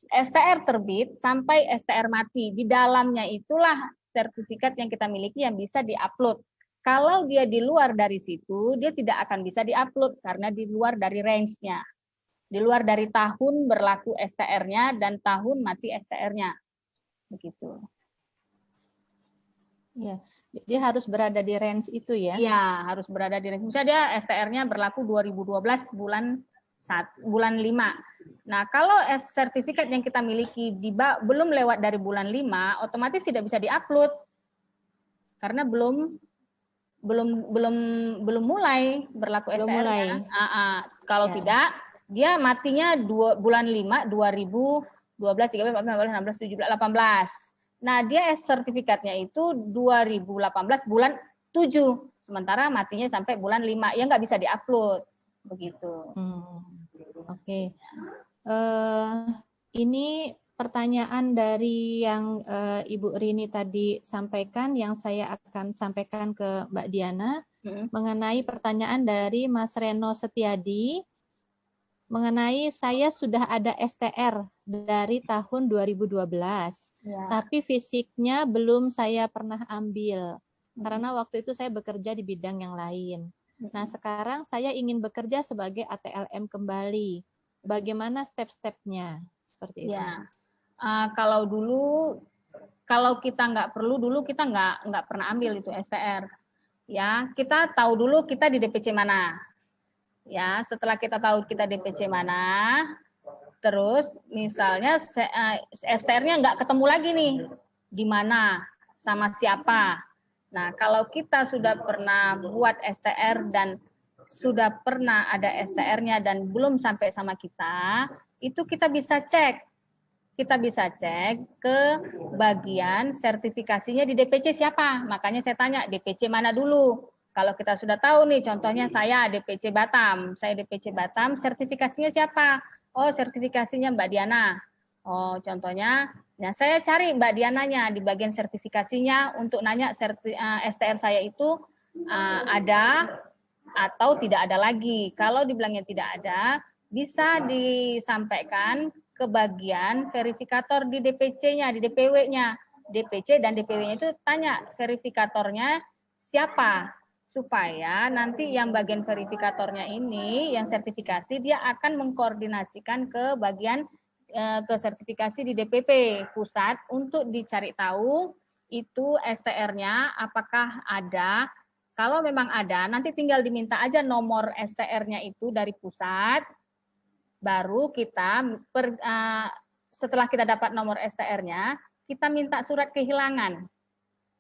STR terbit sampai STR mati. Di dalamnya itulah sertifikat yang kita miliki yang bisa diupload. Kalau dia di luar dari situ, dia tidak akan bisa diupload karena di luar dari range-nya. Di luar dari tahun berlaku STR-nya dan tahun mati STR-nya. Begitu. Ya, dia harus berada di range itu ya? Iya, harus berada di range. Misalnya dia STR-nya berlaku 2012 bulan 5. Nah, kalau sertifikat yang kita miliki belum lewat dari bulan 5, otomatis tidak bisa diupload. Karena belum mulai berlaku STR-nya. Kalau tidak, dia matinya bulan 5 2012, 13, 14, 15, 16, 17, 18. Nah, dia sertifikatnya itu 2018 bulan 7. Sementara matinya sampai bulan 5. Ya nggak bisa diupload. Begitu. Oke. Ini pertanyaan dari yang Ibu Rini tadi sampaikan, yang saya akan sampaikan ke Mbak Diana, mengenai pertanyaan dari Mas Reno Setiadi, mengenai saya sudah ada STR dari tahun 2012, tapi fisiknya belum saya pernah ambil, karena waktu itu saya bekerja di bidang yang lain. Nah, sekarang saya ingin bekerja sebagai ATLM kembali. Bagaimana step-stepnya? Seperti itu. Kalau dulu, kalau kita nggak perlu dulu, kita nggak pernah ambil itu STR. Ya, kita tahu dulu kita di DPC mana. Ya, setelah kita tahu kita DPC mana, terus misalnya STR-nya nggak ketemu lagi nih, di mana, sama siapa. Nah, kalau kita sudah pernah buat STR dan sudah pernah ada STR-nya dan belum sampai sama kita, itu kita bisa cek kita bisa cek ke bagian sertifikasinya di DPC siapa. Makanya saya tanya DPC mana dulu. Kalau kita sudah tahu nih, contohnya saya DPC Batam, sertifikasinya siapa? Oh, sertifikasinya Mbak Diana. Oh, contohnya, nah saya cari Mbak Diananya di bagian sertifikasinya untuk nanya STR saya itu ada atau tidak ada lagi. Kalau dibilangnya tidak ada, bisa disampaikan ke bagian verifikator di DPC-nya, di DPW-nya. DPC dan DPW-nya itu tanya verifikatornya siapa, supaya nanti yang bagian verifikatornya ini, yang sertifikasi, dia akan mengkoordinasikan ke bagian ke sertifikasi di DPP pusat untuk dicari tahu itu STR-nya apakah ada. Kalau memang ada, nanti tinggal diminta aja nomor STR-nya itu dari pusat, baru kita setelah kita dapat nomor STR-nya, kita minta surat kehilangan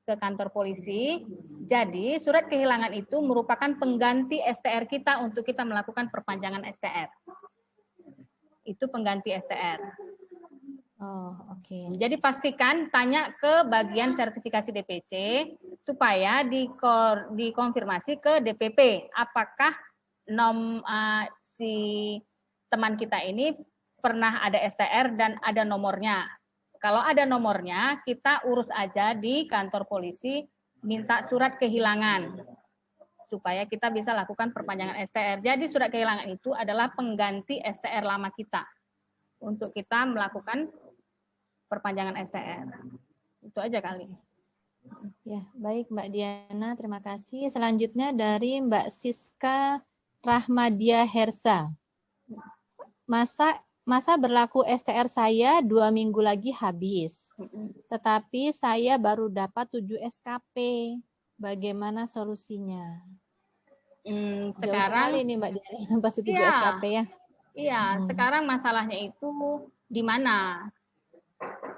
ke kantor polisi. Jadi surat kehilangan itu merupakan pengganti STR kita untuk kita melakukan perpanjangan STR. Itu pengganti STR. Oh, oke. Jadi pastikan tanya ke bagian sertifikasi DPC supaya dikonfirmasi ke DPP apakah si teman kita ini pernah ada STR dan ada nomornya. Kalau ada nomornya, kita urus aja di kantor polisi minta surat kehilangan supaya kita bisa lakukan perpanjangan STR. Jadi surat kehilangan itu adalah pengganti STR lama kita untuk kita melakukan perpanjangan STR. Itu aja kali. Ya, baik Mbak Diana, terima kasih. Selanjutnya dari Mbak Siska Rahmadia Hersa. Masa berlaku STR saya 2 minggu lagi habis, tetapi saya baru dapat 7 SKP. Bagaimana solusinya? Sekarang ini Mbak Diana, pasti 7 iya, SKP ya. Iya, sekarang masalahnya itu di mana?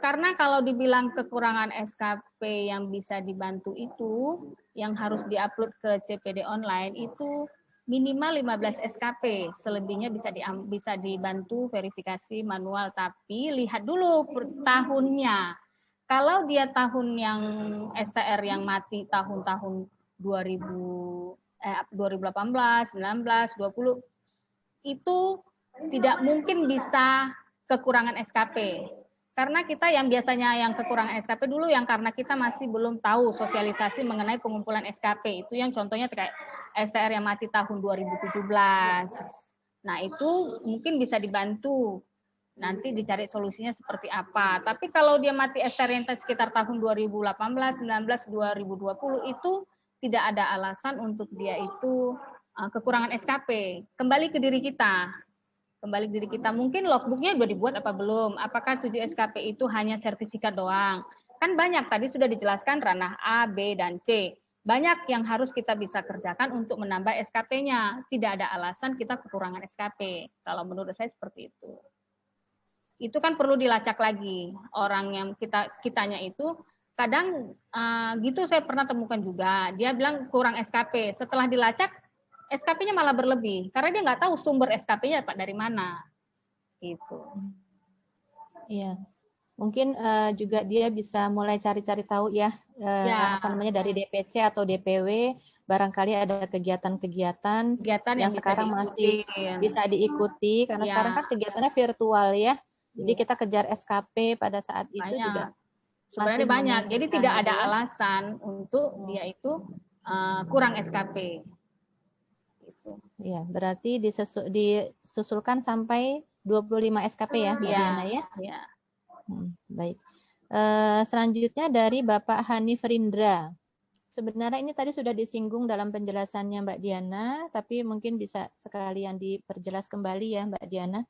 Karena kalau dibilang kekurangan SKP yang bisa dibantu itu, yang harus diupload ke CPD online itu minimal 15 SKP, selebihnya bisa dibantu verifikasi manual, tapi lihat dulu tahunnya. Kalau dia tahun yang STR yang mati tahun-tahun 2018, 19, 20 itu tidak mungkin bisa kekurangan SKP. Karena kita yang biasanya yang kekurangan SKP dulu yang karena kita masih belum tahu sosialisasi mengenai pengumpulan SKP. Itu yang contohnya kayak STR yang mati tahun 2017. Nah, itu mungkin bisa dibantu. Nanti dicari solusinya seperti apa. Tapi kalau dia mati STR yang sekitar tahun 2018, 19, 2020 itu tidak ada alasan untuk dia itu kekurangan SKP. Kembali ke diri kita. Mungkin logbooknya sudah dibuat apa belum? Apakah 7 SKP itu hanya sertifikat doang? Kan banyak tadi sudah dijelaskan ranah A, B, dan C. Banyak yang harus kita bisa kerjakan untuk menambah SKP-nya. Tidak ada alasan kita kekurangan SKP. Kalau menurut saya seperti itu. Itu kan perlu dilacak lagi. Orang yang kitanya itu kadang gitu saya pernah temukan juga. Dia bilang kurang SKP. Setelah dilacak SKP-nya malah berlebih karena dia nggak tahu sumber SKP-nya Pak dari mana. Gitu. Iya. Mungkin juga dia bisa mulai cari-cari tahu ya, apa namanya dari DPC atau DPW barangkali ada kegiatan-kegiatan yang sekarang masih bisa diikuti karena sekarang kan kegiatannya virtual ya. Jadi kita kejar SKP pada saat itu juga sebenarnya banyak. Jadi tidak ada alasan untuk dia itu kurang SKP. Ya, berarti disusulkan sampai 25 SKP ya, Mbak Diana ya? Iya. Baik. Selanjutnya dari Bapak Hanif Rindra. Sebenarnya ini tadi sudah disinggung dalam penjelasannya Mbak Diana, tapi mungkin bisa sekalian diperjelas kembali ya Mbak Diana.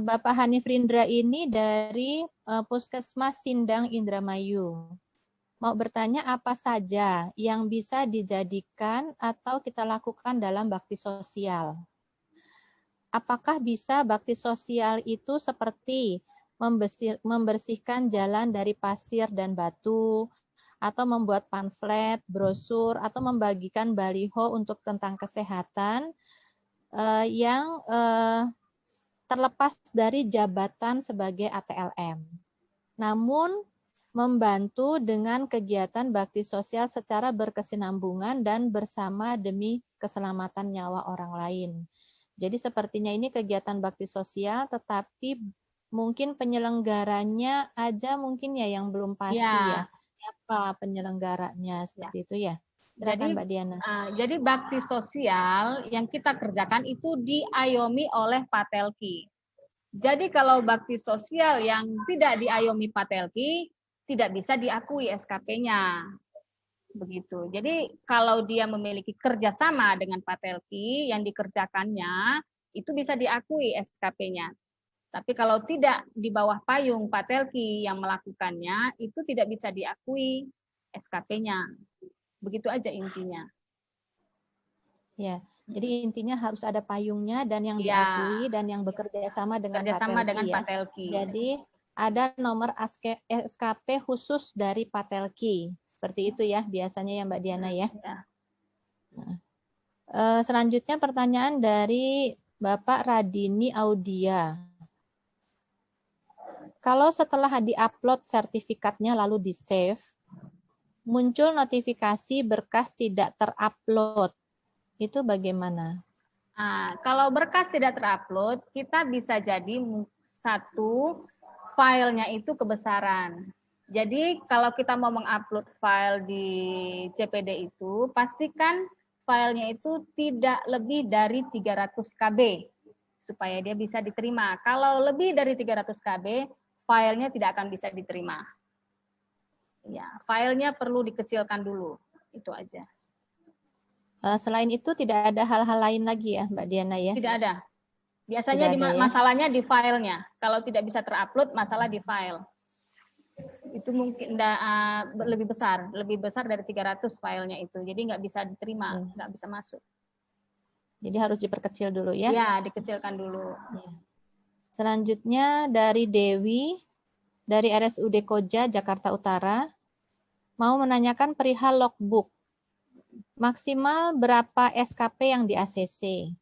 Bapak Hanif Rindra ini dari Puskesmas Sindang Indramayu. Mau bertanya apa saja yang bisa dijadikan atau kita lakukan dalam bakti sosial. Apakah bisa bakti sosial itu seperti membersihkan jalan dari pasir dan batu, atau membuat pamflet, brosur, atau membagikan baliho untuk tentang kesehatan yang terlepas dari jabatan sebagai ATLM. Namun membantu dengan kegiatan bakti sosial secara berkesinambungan dan bersama demi keselamatan nyawa orang lain. Jadi sepertinya ini kegiatan bakti sosial, tetapi mungkin penyelenggaranya aja mungkin ya yang belum pasti ya. Siapa penyelenggaranya seperti itu ya. Silakan Mbak Diana. Jadi bakti sosial yang kita kerjakan itu diayomi oleh Patelki. Jadi kalau bakti sosial yang tidak diayomi Patelki tidak bisa diakui SKP-nya. Begitu. Jadi kalau dia memiliki kerjasama dengan Patelki yang dikerjakannya, itu bisa diakui SKP-nya. Tapi kalau tidak di bawah payung Patelki yang melakukannya, itu tidak bisa diakui SKP-nya. Begitu aja intinya. Ya, jadi intinya harus ada payungnya dan yang diakui dan yang bekerja sama dengan Patelki. Jadi ada nomor SKP khusus dari Patelki. Seperti itu ya biasanya ya Mbak Diana ya. Nah, selanjutnya pertanyaan dari Bapak Radini Audia. Kalau setelah di-upload sertifikatnya lalu di-save, muncul notifikasi berkas tidak terupload. Itu bagaimana? Kalau berkas tidak terupload, kita bisa jadi satu filenya itu kebesaran. Jadi kalau kita mau mengupload file di CPD itu, pastikan filenya itu tidak lebih dari 300 KB supaya dia bisa diterima. Kalau lebih dari 300 KB, filenya tidak akan bisa diterima. Ya, filenya perlu dikecilkan dulu. Itu aja. Selain itu tidak ada hal-hal lain lagi ya Mbak Diana ya? Tidak ada. Biasanya masalahnya di filenya. Kalau tidak bisa terupload, masalah di file. Itu mungkin lebih besar dari 300 filenya itu. Jadi nggak bisa diterima, nggak bisa masuk. Jadi harus diperkecil dulu ya? Ya, dikecilkan dulu. Ya. Selanjutnya dari Dewi, dari RSUD Koja, Jakarta Utara, mau menanyakan perihal logbook. Maksimal berapa SKP yang di ACC?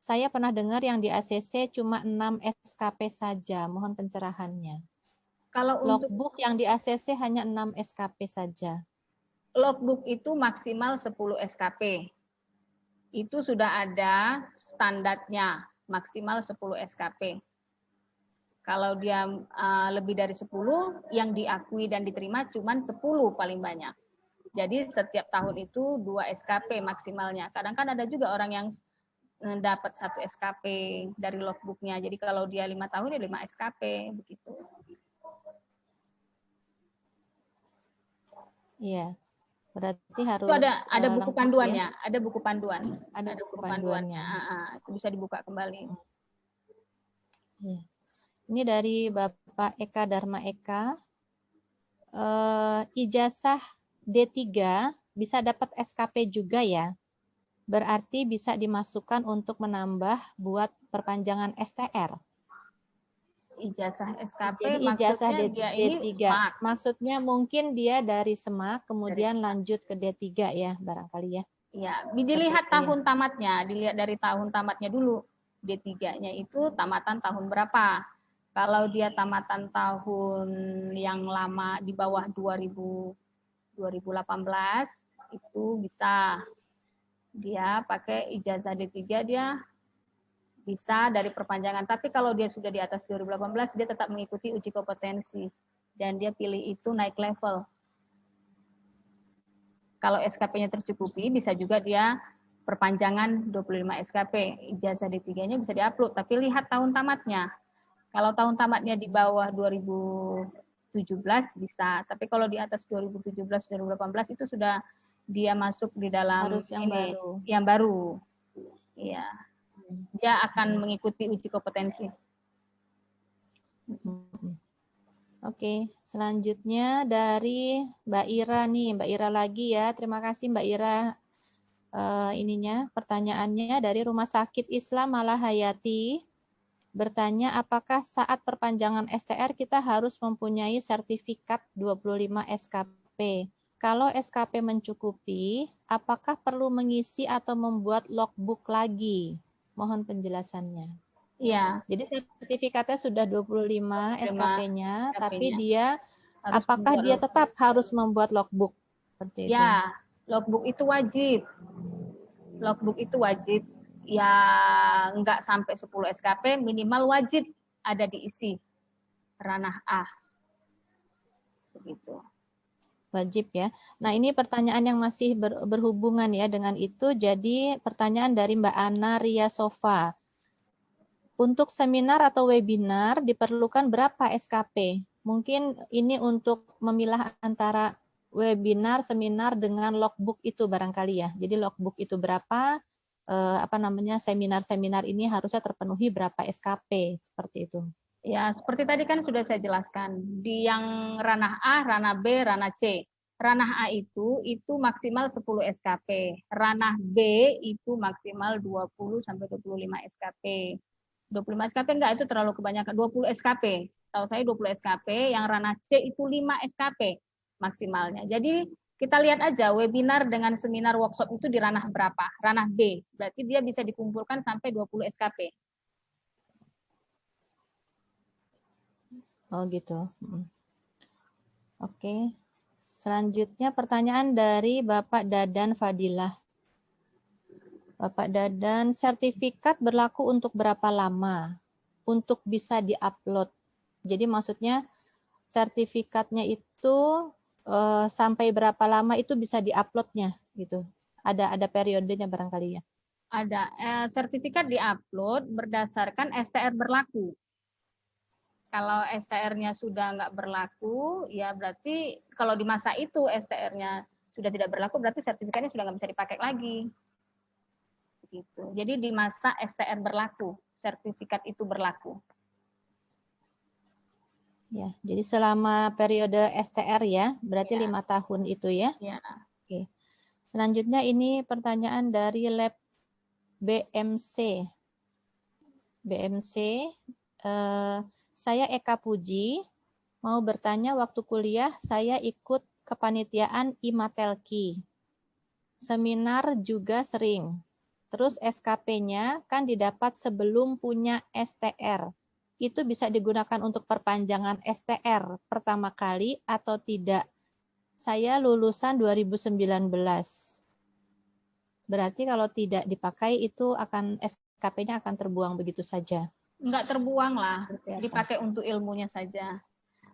Saya pernah dengar yang di ACC cuma 6 SKP saja. Mohon pencerahannya. Kalau logbook yang di ACC hanya 6 SKP saja. Logbook itu maksimal 10 SKP. Itu sudah ada standarnya, maksimal 10 SKP. Kalau dia lebih dari 10, yang diakui dan diterima cuma 10 paling banyak. Jadi setiap tahun itu 2 SKP maksimalnya. Kadang kan ada juga orang yang dapat 1 SKP dari logbooknya. Jadi kalau dia 5 tahun ya 5 SKP begitu. Iya. Berarti harus itu ada buku panduannya, ya? Ada buku panduan. Ada buku panduannya. Itu bisa dibuka kembali. Ya. Ini dari Bapak Eka Dharma Eka. Ijazah D3 bisa dapat SKP juga ya? Berarti bisa dimasukkan untuk menambah buat perpanjangan STR. Ijazah SKP. Jadi ijazah D3. Maksudnya mungkin dia dari SMAK kemudian lanjut ke D3 ya barangkali ya. Iya, dilihat tahun tamatnya, dilihat dari tahun tamatnya dulu. D3-nya itu tamatan tahun berapa? Kalau dia tamatan tahun yang lama di bawah 2018 itu bisa dia pakai ijazah D3, dia bisa dari perpanjangan. Tapi kalau dia sudah di atas 2018, dia tetap mengikuti uji kompetensi. Dan dia pilih itu naik level. Kalau SKP-nya tercukupi, bisa juga dia perpanjangan 25 SKP. Ijazah D3-nya bisa diupload, tapi lihat tahun tamatnya. Kalau tahun tamatnya di bawah 2017 bisa, tapi kalau di atas 2017-2018 itu sudah dia masuk di dalam harus yang baru. Iya. Dia akan mengikuti uji kompetensi. Oke, selanjutnya dari Mbak Ira nih, Mbak Ira lagi ya. Terima kasih Mbak Ira pertanyaannya dari Rumah Sakit Islam Malahayati. Bertanya apakah saat perpanjangan STR kita harus mempunyai sertifikat 25 SKP. Kalau SKP mencukupi, apakah perlu mengisi atau membuat logbook lagi? Mohon penjelasannya. Iya. Jadi sertifikatnya sudah 25 SKP-nya, tapi dia harus apakah membuat dia logbook. tetap harus membuat logbook? Seperti itu. Ya, logbook itu wajib. Logbook itu wajib. Ya, enggak sampai 10 SKP, minimal wajib ada diisi ranah A. Begitu. Wajib ya. Nah, ini pertanyaan yang masih berhubungan ya dengan itu. Jadi pertanyaan dari Mbak Ana Ria Sofa. Untuk seminar atau webinar diperlukan berapa SKP? Mungkin ini untuk memilah antara webinar, seminar dengan logbook itu barangkali ya. Jadi logbook itu berapa, seminar-seminar ini harusnya terpenuhi berapa SKP, seperti itu. Ya, seperti tadi kan sudah saya jelaskan. Di yang ranah A, ranah B, ranah C. Ranah A itu maksimal 10 SKP. Ranah B itu maksimal 20 sampai 25 SKP. 25 SKP enggak, itu terlalu kebanyakan. 20 SKP. Tahu saya 20 SKP, yang ranah C itu 5 SKP maksimalnya. Jadi kita lihat aja webinar dengan seminar workshop itu di ranah berapa? Ranah B. Berarti dia bisa dikumpulkan sampai 20 SKP. Oh gitu. Oke. Selanjutnya pertanyaan dari Bapak Dadan Fadilah. Bapak Dadan, sertifikat berlaku untuk berapa lama? Untuk bisa diupload. Jadi maksudnya sertifikatnya itu sampai berapa lama itu bisa diuploadnya gitu. Ada periodenya barangkali ya. Ada sertifikat diupload berdasarkan STR berlaku. Kalau STR-nya sudah nggak berlaku, ya berarti kalau di masa itu STR-nya sudah tidak berlaku, berarti sertifikatnya sudah nggak bisa dipakai lagi. Gitu. Jadi di masa STR berlaku, sertifikat itu berlaku. Ya, jadi selama periode STR ya, berarti 5 tahun itu ya. Ya. Oke. Selanjutnya ini pertanyaan dari lab BMC. Saya Eka Puji, mau bertanya waktu kuliah saya ikut kepanitiaan IMATELKI. Seminar juga sering. Terus SKP-nya kan didapat sebelum punya STR. Itu bisa digunakan untuk perpanjangan STR pertama kali atau tidak? Saya lulusan 2019. Berarti kalau tidak dipakai itu akan SKP-nya akan terbuang begitu saja. Enggak terbuang lah, dipakai untuk ilmunya saja.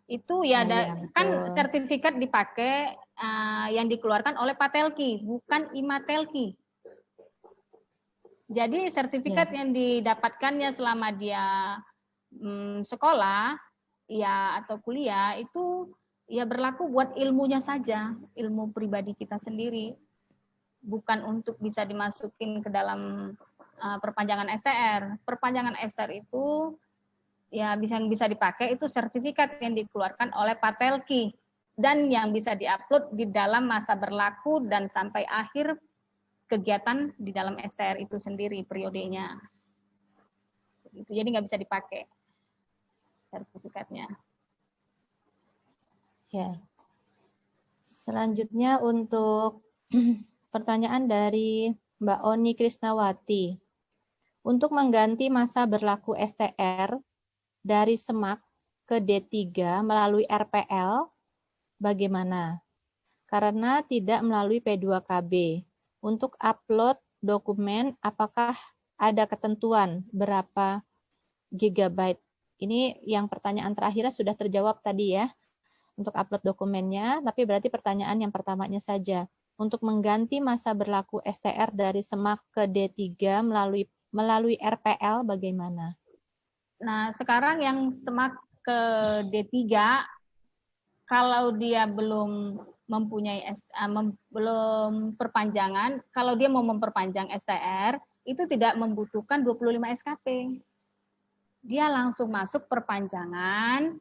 Itu ya, kan sertifikat dipakai yang dikeluarkan oleh Patelki, bukan IMATELKI. Jadi sertifikat yang didapatkannya selama dia sekolah ya atau kuliah itu ya berlaku buat ilmunya saja, ilmu pribadi kita sendiri, bukan untuk bisa dimasukin ke dalam perpanjangan STR. Perpanjangan STR itu ya bisa dipakai itu sertifikat yang dikeluarkan oleh Patelki dan yang bisa diupload di dalam masa berlaku dan sampai akhir kegiatan di dalam STR itu sendiri periodenya. Jadi nggak bisa dipakai sertifikatnya. Ya. Selanjutnya untuk pertanyaan dari Mbak Oni Krisnawati. Untuk mengganti masa berlaku STR dari SEMAK ke D3 melalui RPL, bagaimana? Karena tidak melalui P2KB. Untuk upload dokumen, apakah ada ketentuan berapa gigabyte? Ini yang pertanyaan terakhirnya sudah terjawab tadi ya, untuk upload dokumennya, tapi berarti pertanyaan yang pertamanya saja. Untuk mengganti masa berlaku STR dari SEMAK ke D3 melalui RPL bagaimana? Nah, sekarang yang SEMAK ke D3, kalau dia belum mempunyai belum perpanjangan, kalau dia mau memperpanjang STR, itu tidak membutuhkan 25 SKP. Dia langsung masuk perpanjangan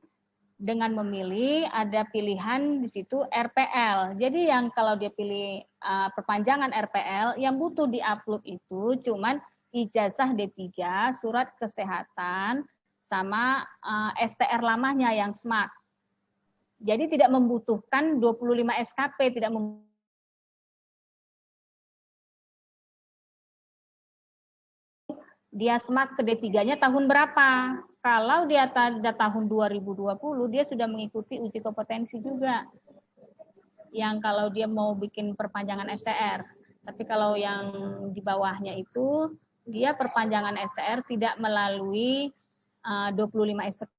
dengan memilih ada pilihan di situ RPL. Jadi yang kalau dia pilih perpanjangan RPL, yang butuh diupload itu cuman ijazah D3, surat kesehatan, sama STR lamanya yang SMAK. Jadi tidak membutuhkan 25 SKP, tidak dia SMAK ke D3-nya tahun berapa. Kalau dia tahun 2020, dia sudah mengikuti uji kompetensi juga. Yang kalau dia mau bikin perpanjangan STR. Tapi kalau yang di bawahnya itu, dia perpanjangan STR tidak melalui 25 STR.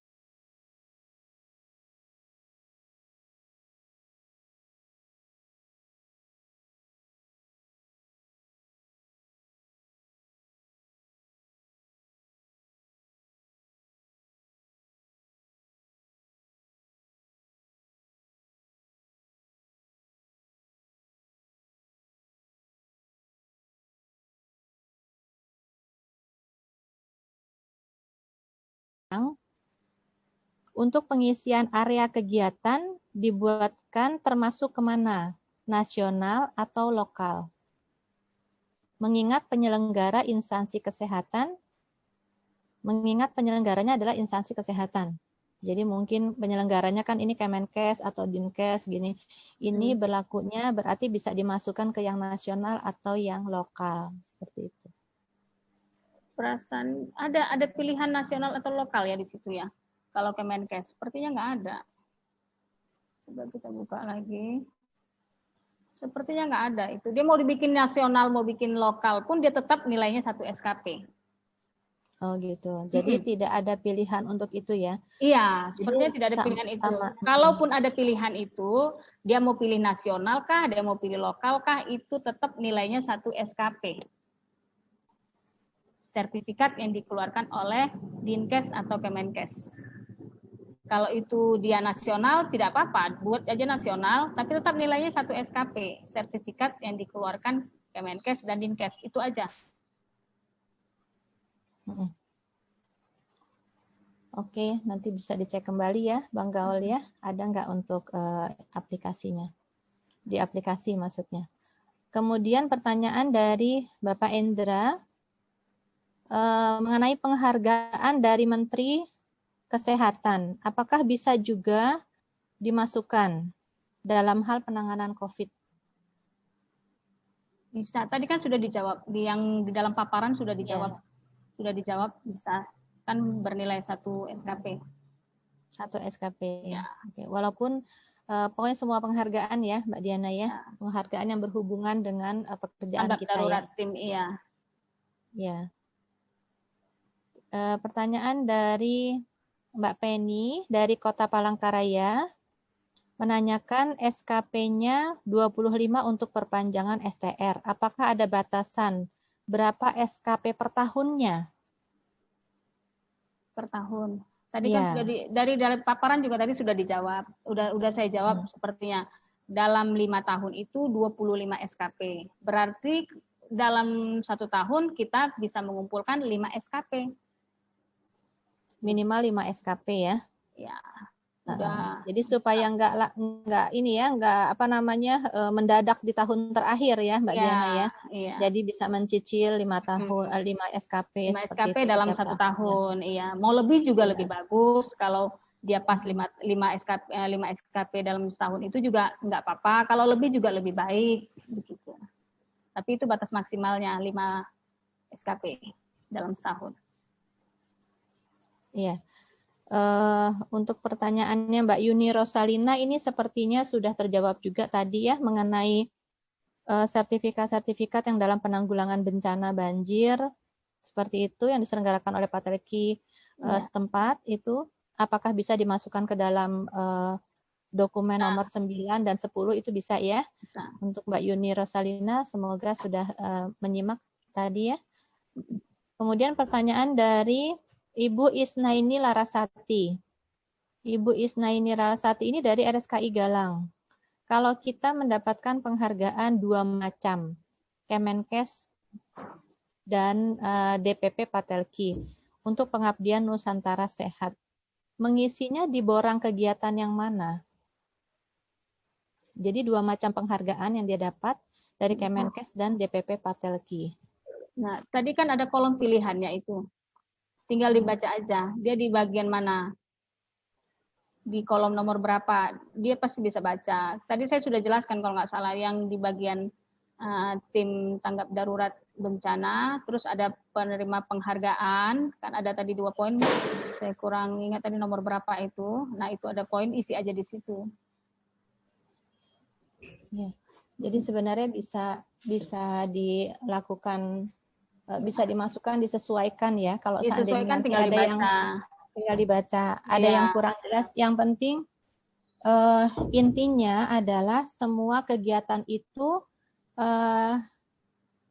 Untuk pengisian area kegiatan dibuatkan termasuk kemana? Nasional atau lokal? Mengingat penyelenggara instansi kesehatan, mengingat penyelenggaranya adalah instansi kesehatan. Jadi mungkin penyelenggaranya kan ini Kemenkes atau Dinkes gini. Ini berlakunya berarti bisa dimasukkan ke yang nasional atau yang lokal seperti itu. Perasaan ada pilihan nasional atau lokal ya di situ ya. Kalau Kemenkes sepertinya nggak ada. Coba kita buka lagi. Sepertinya nggak ada itu. Dia mau dibikin nasional, mau bikin lokal pun dia tetap nilainya 1 SKP. Oh gitu. Jadi tidak ada pilihan untuk itu ya? Iya, sepertinya tidak ada pilihan itu. Kalaupun ada pilihan itu, dia mau pilih nasional kah, dia mau pilih lokal kah, itu tetap nilainya 1 SKP. Sertifikat yang dikeluarkan oleh Dinkes atau Kemenkes. Kalau itu dia nasional, tidak apa-apa, buat aja nasional, tapi tetap nilainya 1 SKP, sertifikat yang dikeluarkan Kemenkes dan Dinkes, itu aja. Oke, nanti bisa dicek kembali ya, Bang Gaul ya, ada nggak untuk aplikasinya, di aplikasi maksudnya. Kemudian pertanyaan dari Bapak Endra, mengenai penghargaan dari Menteri Kesehatan, apakah bisa juga dimasukkan dalam hal penanganan COVID? Bisa. Tadi kan sudah dijawab, yang di dalam paparan sudah dijawab, sudah dijawab bisa kan bernilai 1 SKP. 1 SKP. Ya. Oke. Walaupun pokoknya semua penghargaan ya, Mbak Diana ya, penghargaan yang berhubungan dengan pekerjaan Tanggap kita darurat ya. tim, iya. Ya. Pertanyaan dari Mbak Penny dari Kota Palangkaraya menanyakan SKP-nya 25 untuk perpanjangan STR. Apakah ada batasan berapa SKP per tahunnya? Per tahun. Tadi kan sudah dari paparan juga tadi sudah dijawab. Udah saya jawab sepertinya. Dalam 5 tahun itu 25 SKP. Berarti dalam 1 tahun kita bisa mengumpulkan 5 SKP. Minimal 5 SKP ya. Ya. Jadi supaya nggak ini ya, nggak apa namanya mendadak di tahun terakhir ya, Mbak Diana ya. Iya. Jadi bisa mencicil 5 tahun, 5 SKP 5 seperti SKP itu, dalam 1 tahun. Iya. Mau lebih juga lebih bagus. Kalau dia pas 5 SKP dalam setahun itu juga nggak apa-apa. Kalau lebih juga lebih baik. Begitu. Tapi itu batas maksimalnya 5 SKP dalam setahun. Iya. Untuk pertanyaannya Mbak Yuni Rosalina ini sepertinya sudah terjawab juga tadi ya mengenai sertifikat-sertifikat yang dalam penanggulangan bencana banjir seperti itu yang diselenggarakan oleh Patelki setempat itu apakah bisa dimasukkan ke dalam dokumen nomor 9 dan 10 itu bisa ya? Bisa. Untuk Mbak Yuni Rosalina semoga sudah menyimak tadi ya. Kemudian pertanyaan dari Ibu Isnaini Larasati. Ibu Isnaini Larasati ini dari RSKI Galang. Kalau kita mendapatkan penghargaan 2 macam, Kemenkes dan DPP Patelki untuk pengabdian Nusantara Sehat, mengisinya di borang kegiatan yang mana? Jadi 2 macam penghargaan yang dia dapat dari Kemenkes dan DPP Patelki. Nah, tadi kan ada kolom pilihannya itu. Tinggal dibaca aja. Dia di bagian mana? Di kolom nomor berapa? Dia pasti bisa baca. Tadi saya sudah jelaskan kalau nggak salah yang di bagian tim tanggap darurat bencana, terus ada penerima penghargaan, kan ada tadi 2 poin, saya kurang ingat tadi nomor berapa itu. Nah, itu ada poin, isi aja di situ. Ya. Jadi sebenarnya bisa dilakukan, bisa dimasukkan, disesuaikan ya. Kalau seandainya Disesuaikan, nanti tinggal ada yang dibaca. tinggal dibaca, ada Iya. yang kurang jelas. Yang penting intinya adalah semua kegiatan itu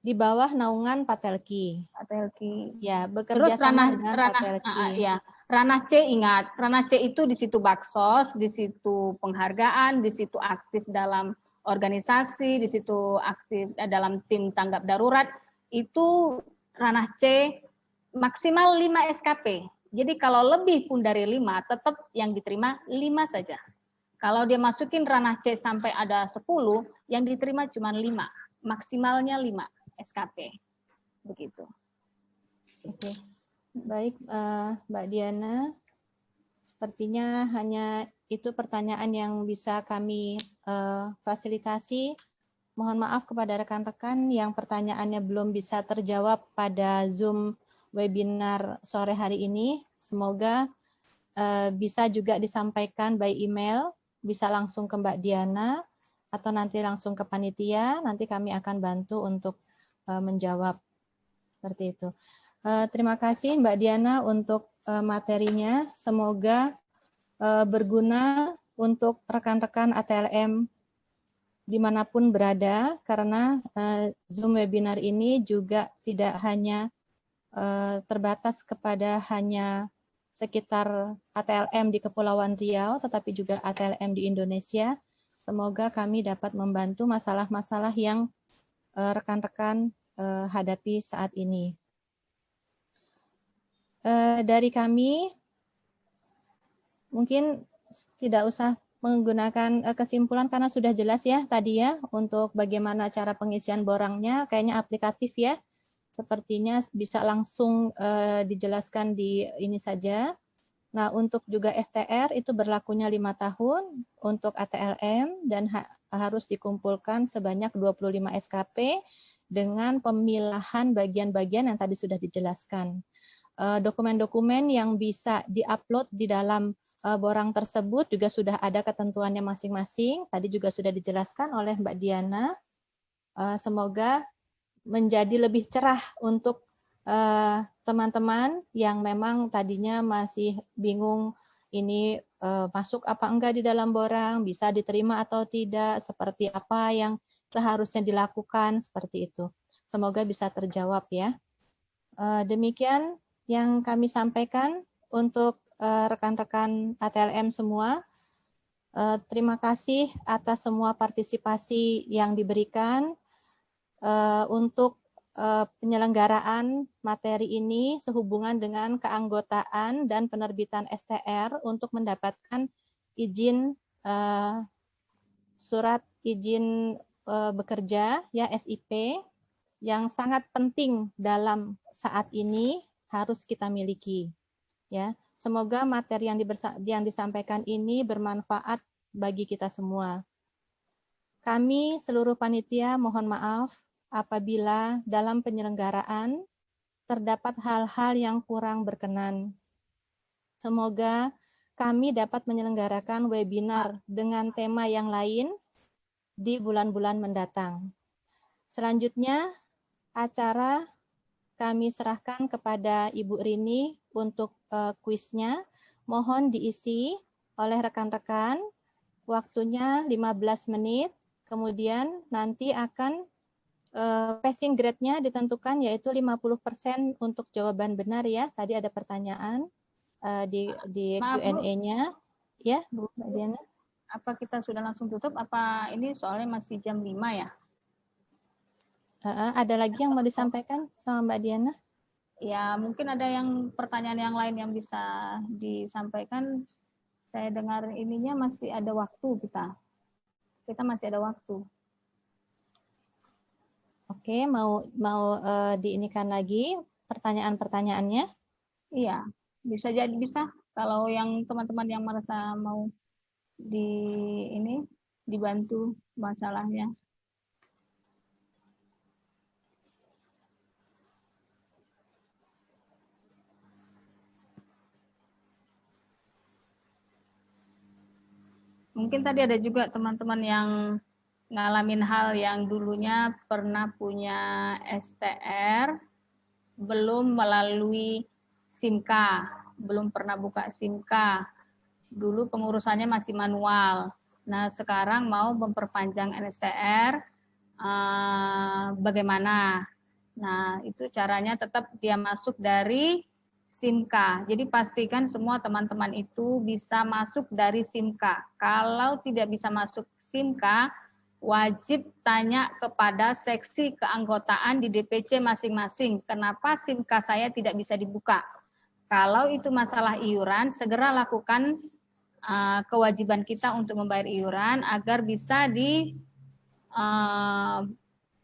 di bawah naungan Patelki. Patelki. Ya, Terus bekerja sama dengan ranah Patelki. ya. Ranah C, ingat, ranah C itu di situ baksos, di situ penghargaan, di situ aktif dalam organisasi, di situ aktif dalam tim tanggap darurat. Itu ranah C maksimal 5 SKP. Jadi kalau lebih pun dari 5, tetap yang diterima 5 saja. Kalau dia masukin ranah C sampai ada 10, yang diterima cuma 5. Maksimalnya 5 SKP. Begitu. Oke. Baik, Mbak Diana. Sepertinya hanya itu pertanyaan yang bisa kami fasilitasi. Mohon maaf kepada rekan-rekan yang pertanyaannya belum bisa terjawab pada Zoom webinar sore hari ini. Semoga bisa juga disampaikan by email, bisa langsung ke Mbak Diana, atau nanti langsung ke panitia, nanti kami akan bantu untuk menjawab. Seperti itu. Terima kasih Mbak Diana untuk materinya. Semoga berguna untuk rekan-rekan ATLM dimanapun berada, karena Zoom webinar ini juga tidak hanya terbatas kepada hanya sekitar ATLM di Kepulauan Riau, tetapi juga ATLM di Indonesia. Semoga kami dapat membantu masalah-masalah yang rekan-rekan hadapi saat ini. Dari kami, mungkin tidak usah menggunakan kesimpulan karena sudah jelas ya tadi ya untuk bagaimana cara pengisian borangnya, kayaknya aplikatif ya. Sepertinya bisa langsung dijelaskan di ini saja. Nah, untuk juga STR itu berlakunya 5 tahun untuk ATLM dan harus dikumpulkan sebanyak 25 SKP dengan pemilahan bagian-bagian yang tadi sudah dijelaskan. Dokumen-dokumen yang bisa diupload di dalam borang tersebut juga sudah ada ketentuannya masing-masing. Tadi juga sudah dijelaskan oleh Mbak Diana. Semoga menjadi lebih cerah untuk teman-teman yang memang tadinya masih bingung ini masuk apa enggak di dalam borang, bisa diterima atau tidak, seperti apa yang seharusnya dilakukan, seperti itu. Semoga bisa terjawab ya. Demikian yang kami sampaikan untuk rekan-rekan ATLM semua. Terima kasih atas semua partisipasi yang diberikan untuk penyelenggaraan materi ini sehubungan dengan keanggotaan dan penerbitan STR untuk mendapatkan izin surat izin bekerja ya SIP yang sangat penting dalam saat ini harus kita miliki ya. Semoga materi yang disampaikan ini bermanfaat bagi kita semua. Kami seluruh panitia mohon maaf apabila dalam penyelenggaraan terdapat hal-hal yang kurang berkenan. Semoga kami dapat menyelenggarakan webinar dengan tema yang lain di bulan-bulan mendatang. Selanjutnya, acara kami serahkan kepada Ibu Rini untuk kuisnya. Mohon diisi oleh rekan-rekan. Waktunya 15 menit. Kemudian nanti akan passing grade-nya ditentukan yaitu 50% untuk jawaban benar ya. Tadi ada pertanyaan di Q&A-nya. Ya, Bu Diana. Apa kita sudah langsung tutup? Apa ini soalnya masih jam 5 ya? Ada lagi yang mau disampaikan sama Mbak Diana? Ya, mungkin ada yang pertanyaan yang lain yang bisa disampaikan. Saya dengar ininya masih ada waktu kita. Kita masih ada waktu. Oke, mau diinikan lagi pertanyaan-pertanyaannya? Iya, bisa jadi bisa. Kalau yang teman-teman yang merasa mau dibantu masalahnya. Mungkin tadi ada juga teman-teman yang ngalamin hal yang dulunya pernah punya STR, belum melalui SIMK, belum pernah buka SIMK. Dulu pengurusannya masih manual. Nah, sekarang mau memperpanjang NSTR, bagaimana? Nah, itu caranya tetap dia masuk dari SIMK. Jadi pastikan semua teman-teman itu bisa masuk dari SIMK. Kalau tidak bisa masuk SIMK, wajib tanya kepada seksi keanggotaan di DPC masing-masing. Kenapa SIMK saya tidak bisa dibuka? Kalau itu masalah iuran, segera lakukan kewajiban kita untuk membayar iuran agar bisa di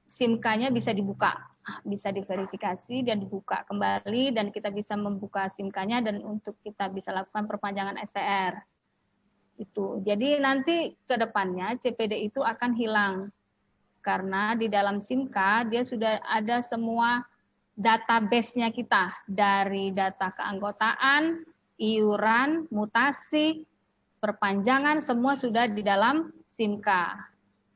SIMK-nya bisa dibuka, bisa diverifikasi dan dibuka kembali dan kita bisa membuka SIMK-nya dan untuk kita bisa lakukan perpanjangan STR. Itu. Jadi nanti ke depannya CPD itu akan hilang karena di dalam SIMK dia sudah ada semua database-nya kita dari data keanggotaan, iuran, mutasi, perpanjangan semua sudah di dalam SIMK.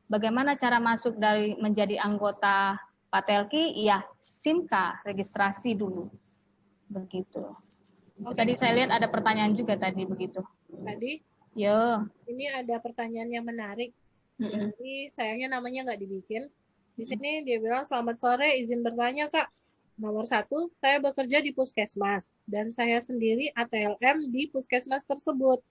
Bagaimana cara masuk dari menjadi anggota Patelki? Ya, SIMK, registrasi dulu. Begitu. Oke. Tadi saya lihat ada pertanyaan juga tadi begitu. Tadi Yo. ini ada pertanyaan yang menarik. Jadi sayangnya namanya nggak dibikin. Di sini dia bilang, selamat sore, izin bertanya Kak. Nomor 1, saya bekerja di puskesmas dan saya sendiri ATLM di puskesmas tersebut.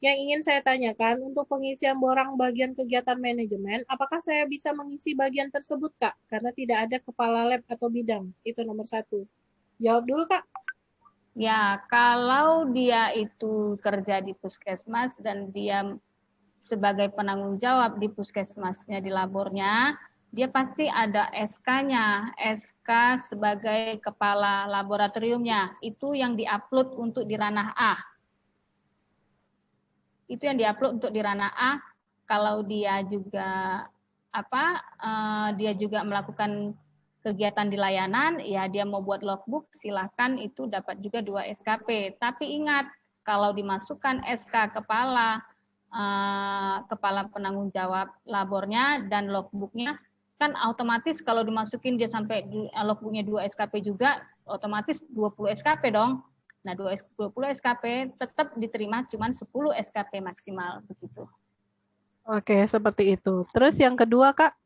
Yang ingin saya tanyakan, untuk pengisian borang bagian kegiatan manajemen, apakah saya bisa mengisi bagian tersebut Kak? Karena tidak ada kepala lab atau bidang. Itu nomor 1. Jawab dulu Kak. Ya, kalau dia itu kerja di puskesmas dan dia sebagai penanggung jawab di puskesmasnya, di labornya, dia pasti ada SK-nya, SK sebagai kepala laboratoriumnya. Itu yang diupload untuk di ranah A. Itu yang diupload untuk di ranah A. Kalau dia juga dia juga melakukan kegiatan di layanan, ya dia mau buat logbook, silahkan itu dapat juga 2 SKP. Tapi ingat, kalau dimasukkan SK kepala penanggung jawab labornya dan logbooknya, kan otomatis kalau dimasukin dia sampai logbooknya 2 SKP juga, otomatis 20 SKP dong. Nah, 20 SKP tetap diterima cuma 10 SKP maksimal begitu. Oke, seperti itu. Terus yang kedua Kak,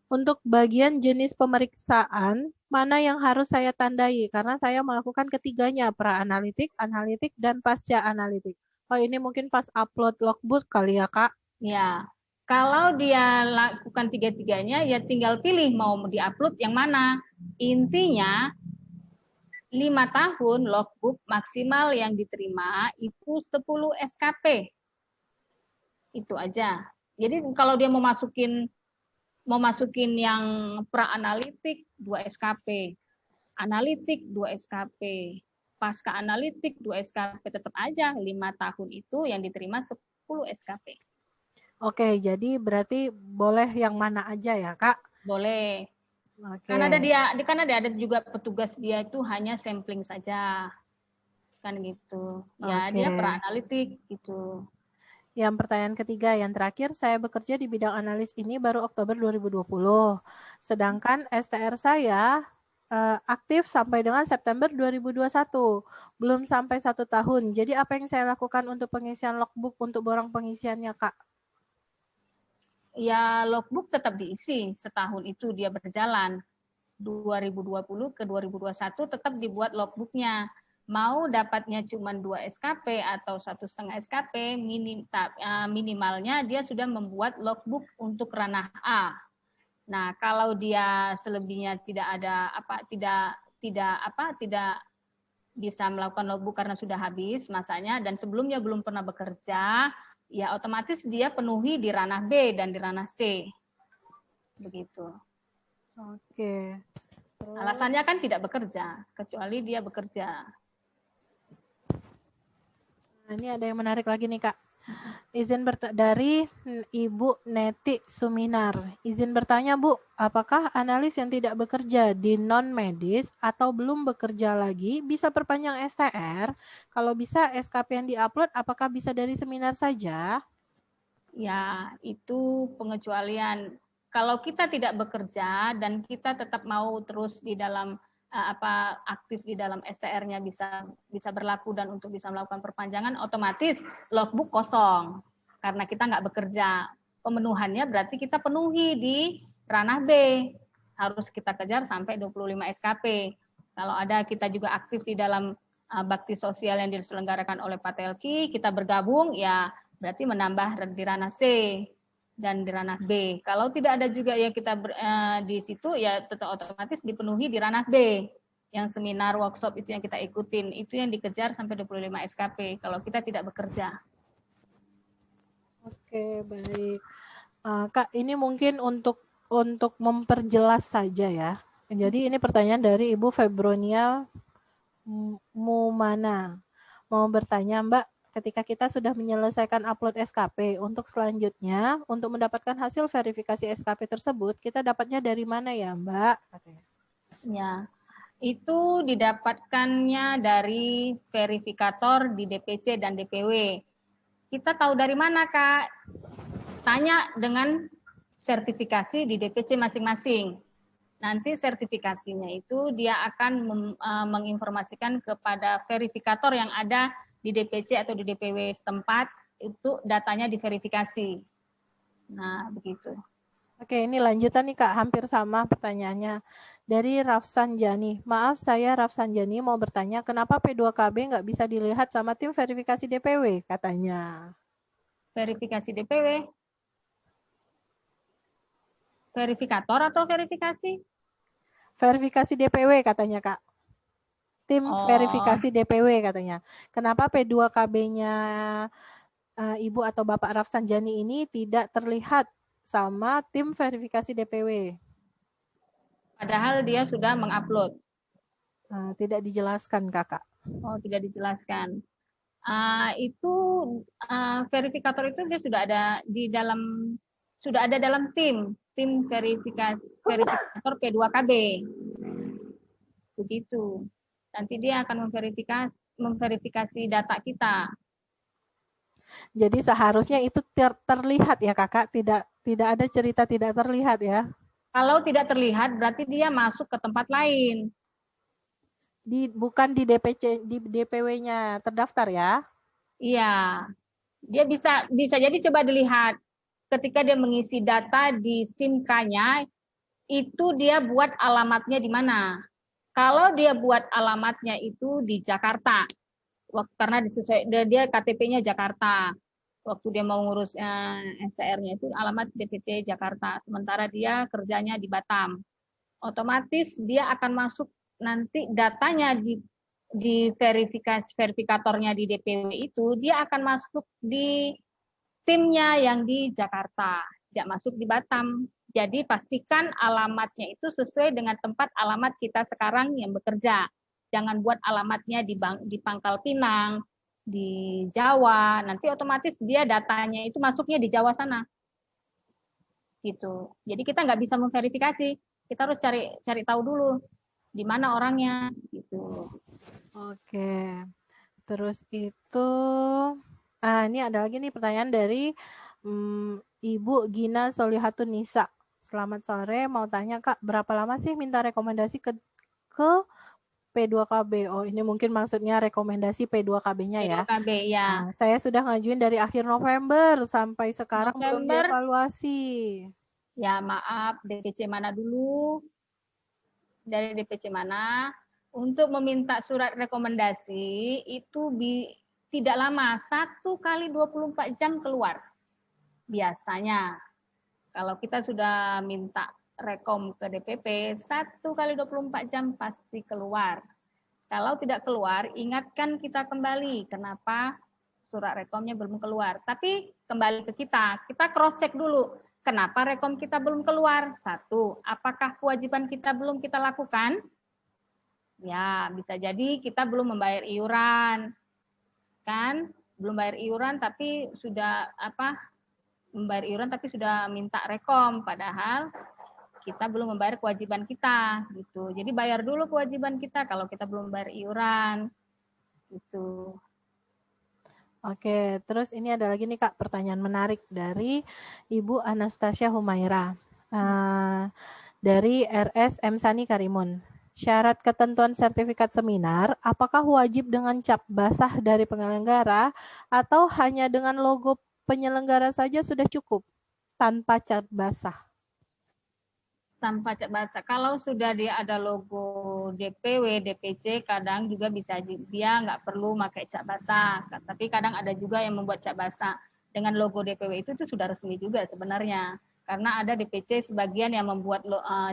untuk bagian jenis pemeriksaan, mana yang harus saya tandai? Karena saya melakukan ketiganya, pra-analitik, analitik, dan pasca-analitik. Oh, ini mungkin pas upload logbook kali ya, Kak? Ya, kalau dia lakukan tiga-tiganya, ya tinggal pilih mau diupload yang mana. Intinya, 5 tahun logbook maksimal yang diterima itu 10 SKP. Itu aja. Jadi kalau dia mau masukin yang pra-analitik 2 SKP, analitik 2 SKP, pasca analitik 2 SKP, tetap aja 5 tahun itu yang diterima 10 SKP. Oke, jadi berarti boleh yang mana aja ya, Kak? Boleh. Oke. Karena ada juga petugas dia itu hanya sampling saja. Kan gitu. Ya, Oke. dia pra-analitik gitu. Yang pertanyaan ketiga, yang terakhir, saya bekerja di bidang analis ini baru Oktober 2020. Sedangkan STR saya aktif sampai dengan September 2021. Belum sampai 1 tahun. Jadi apa yang saya lakukan untuk pengisian logbook untuk borang pengisiannya, Kak? Ya, logbook tetap diisi setahun itu dia berjalan. 2020 ke 2021 tetap dibuat logbooknya. Mau dapatnya cuma 2 SKP atau 1,5 SKP, minimalnya dia sudah membuat logbook untuk ranah A. Nah, kalau dia selebihnya tidak bisa melakukan logbook karena sudah habis masanya dan sebelumnya belum pernah bekerja, ya otomatis dia penuhi di ranah B dan di ranah C. Begitu. Oke. Alasannya kan tidak bekerja, kecuali dia bekerja. Nah, ini ada yang menarik lagi nih, Kak. Dari Ibu Neti Suminar. Izin bertanya, Bu, apakah analis yang tidak bekerja di non-medis atau belum bekerja lagi bisa perpanjang STR? Kalau bisa SKP yang diupload, apakah bisa dari seminar saja? Ya, itu pengecualian. Kalau kita tidak bekerja dan kita tetap mau terus di dalam aktif di dalam STR-nya bisa berlaku dan untuk bisa melakukan perpanjangan, otomatis logbook kosong karena kita nggak bekerja. Pemenuhannya berarti kita penuhi di ranah B. Harus kita kejar sampai 25 SKP. Kalau ada kita juga aktif di dalam bakti sosial yang diselenggarakan oleh Patelki, kita bergabung ya berarti menambah di ranah C dan di ranah B. Kalau tidak ada juga ya kita di situ ya tetap otomatis dipenuhi di ranah B. Yang seminar, workshop itu yang kita ikutin, itu yang dikejar sampai 25 SKP kalau kita tidak bekerja. Oke, baik. Kak, ini mungkin untuk memperjelas saja ya. Jadi ini pertanyaan dari Ibu Febronia Mumana. Mau bertanya, Mbak, ketika kita sudah menyelesaikan upload SKP, untuk selanjutnya, untuk mendapatkan hasil verifikasi SKP tersebut, kita dapatnya dari mana ya, Mbak? Katanya. Ya, itu didapatkannya dari verifikator di DPC dan DPW. Kita tahu dari mana, Kak? Tanya dengan sertifikasi di DPC masing-masing. Nanti sertifikasinya itu dia akan menginformasikan kepada verifikator yang ada di DPC atau di DPW setempat, itu datanya diverifikasi. Nah, begitu. Oke, ini lanjutan nih Kak, hampir sama pertanyaannya. Dari Rafsan Jani. Maaf, saya Rafsan Jani mau bertanya, kenapa P2KB nggak bisa dilihat sama tim verifikasi DPW katanya? Verifikasi DPW? Verifikator atau verifikasi? Verifikasi DPW katanya Kak. Tim verifikasi DPW katanya. Kenapa P2KB-nya Ibu atau Bapak Rafsan Jani ini tidak terlihat sama tim verifikasi DPW? Padahal dia sudah mengupload. Tidak dijelaskan Kakak. Oh, tidak dijelaskan. Itu verifikator itu dia sudah ada dalam tim verifikator P2KB. Begitu. Nanti dia akan memverifikasi data kita. Jadi seharusnya itu terlihat ya Kakak, tidak ada cerita tidak terlihat ya. Kalau tidak terlihat berarti dia masuk ke tempat lain. Bukan di DPC, di DPW-nya terdaftar ya? Iya. Dia bisa jadi coba dilihat ketika dia mengisi data di SIM-K-nya itu dia buat alamatnya di mana. Kalau dia buat alamatnya itu di Jakarta, karena dia KTP-nya Jakarta. Waktu dia mau ngurus STR-nya itu alamat DPT Jakarta, sementara dia kerjanya di Batam. Otomatis dia akan masuk nanti datanya di verifikatornya di DPW itu, dia akan masuk di timnya yang di Jakarta, tidak masuk di Batam. Jadi pastikan alamatnya itu sesuai dengan tempat alamat kita sekarang yang bekerja. Jangan buat alamatnya di Pangkal Pinang, di Jawa. Nanti otomatis dia datanya itu masuknya di Jawa sana. Gitu. Jadi kita nggak bisa memverifikasi. Kita harus cari tahu dulu di mana orangnya. Gitu. Oke. Terus itu, ini ada lagi nih pertanyaan dari Ibu Gina Solihatun Nisa. Selamat sore, mau tanya Kak, berapa lama sih minta rekomendasi ke P2KB? Oh, ini mungkin maksudnya rekomendasi P2KB-nya ya. P2KB, ya. Nah, saya sudah ngajuin dari akhir November sampai sekarang belum dievaluasi. Ya, maaf, DPC mana dulu? Dari DPC mana? Untuk meminta surat rekomendasi itu tidak lama, 1 kali 24 jam keluar. Biasanya. Kalau kita sudah minta rekom ke DPP, 1 kali 24 jam pasti keluar. Kalau tidak keluar, ingatkan kita kembali kenapa surat rekomnya belum keluar. Tapi kembali ke kita cross check dulu. Kenapa rekom kita belum keluar? 1, apakah kewajiban kita belum kita lakukan? Ya, bisa jadi kita belum membayar iuran. Kan? Belum bayar iuran tapi sudah membayar iuran tapi sudah minta rekom, padahal kita belum membayar kewajiban kita gitu. Jadi bayar dulu kewajiban kita kalau kita belum bayar iuran gitu. Oke, terus ini ada lagi nih Kak pertanyaan menarik dari Ibu Anastasia Humaira dari RS M Sani Karimun. Syarat ketentuan sertifikat seminar, apakah wajib dengan cap basah dari penyelenggara atau hanya dengan logo penyelenggara saja sudah cukup tanpa cap basah? Tanpa cap basah. Kalau sudah dia ada logo DPW, DPC, kadang juga bisa dia nggak perlu pakai cap basah. Tapi kadang ada juga yang membuat cap basah. Dengan logo DPW itu sudah resmi juga sebenarnya. Karena ada DPC sebagian yang membuat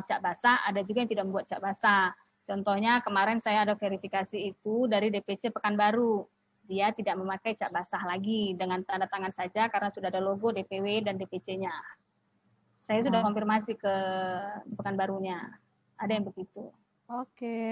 cap basah, ada juga yang tidak membuat cap basah. Contohnya kemarin saya ada verifikasi itu dari DPC Pekanbaru. Dia tidak memakai cap basah lagi dengan tanda tangan saja karena sudah ada logo DPW dan DPC-nya. Saya sudah konfirmasi ke Pekanbarunya. Ada yang begitu. Oke.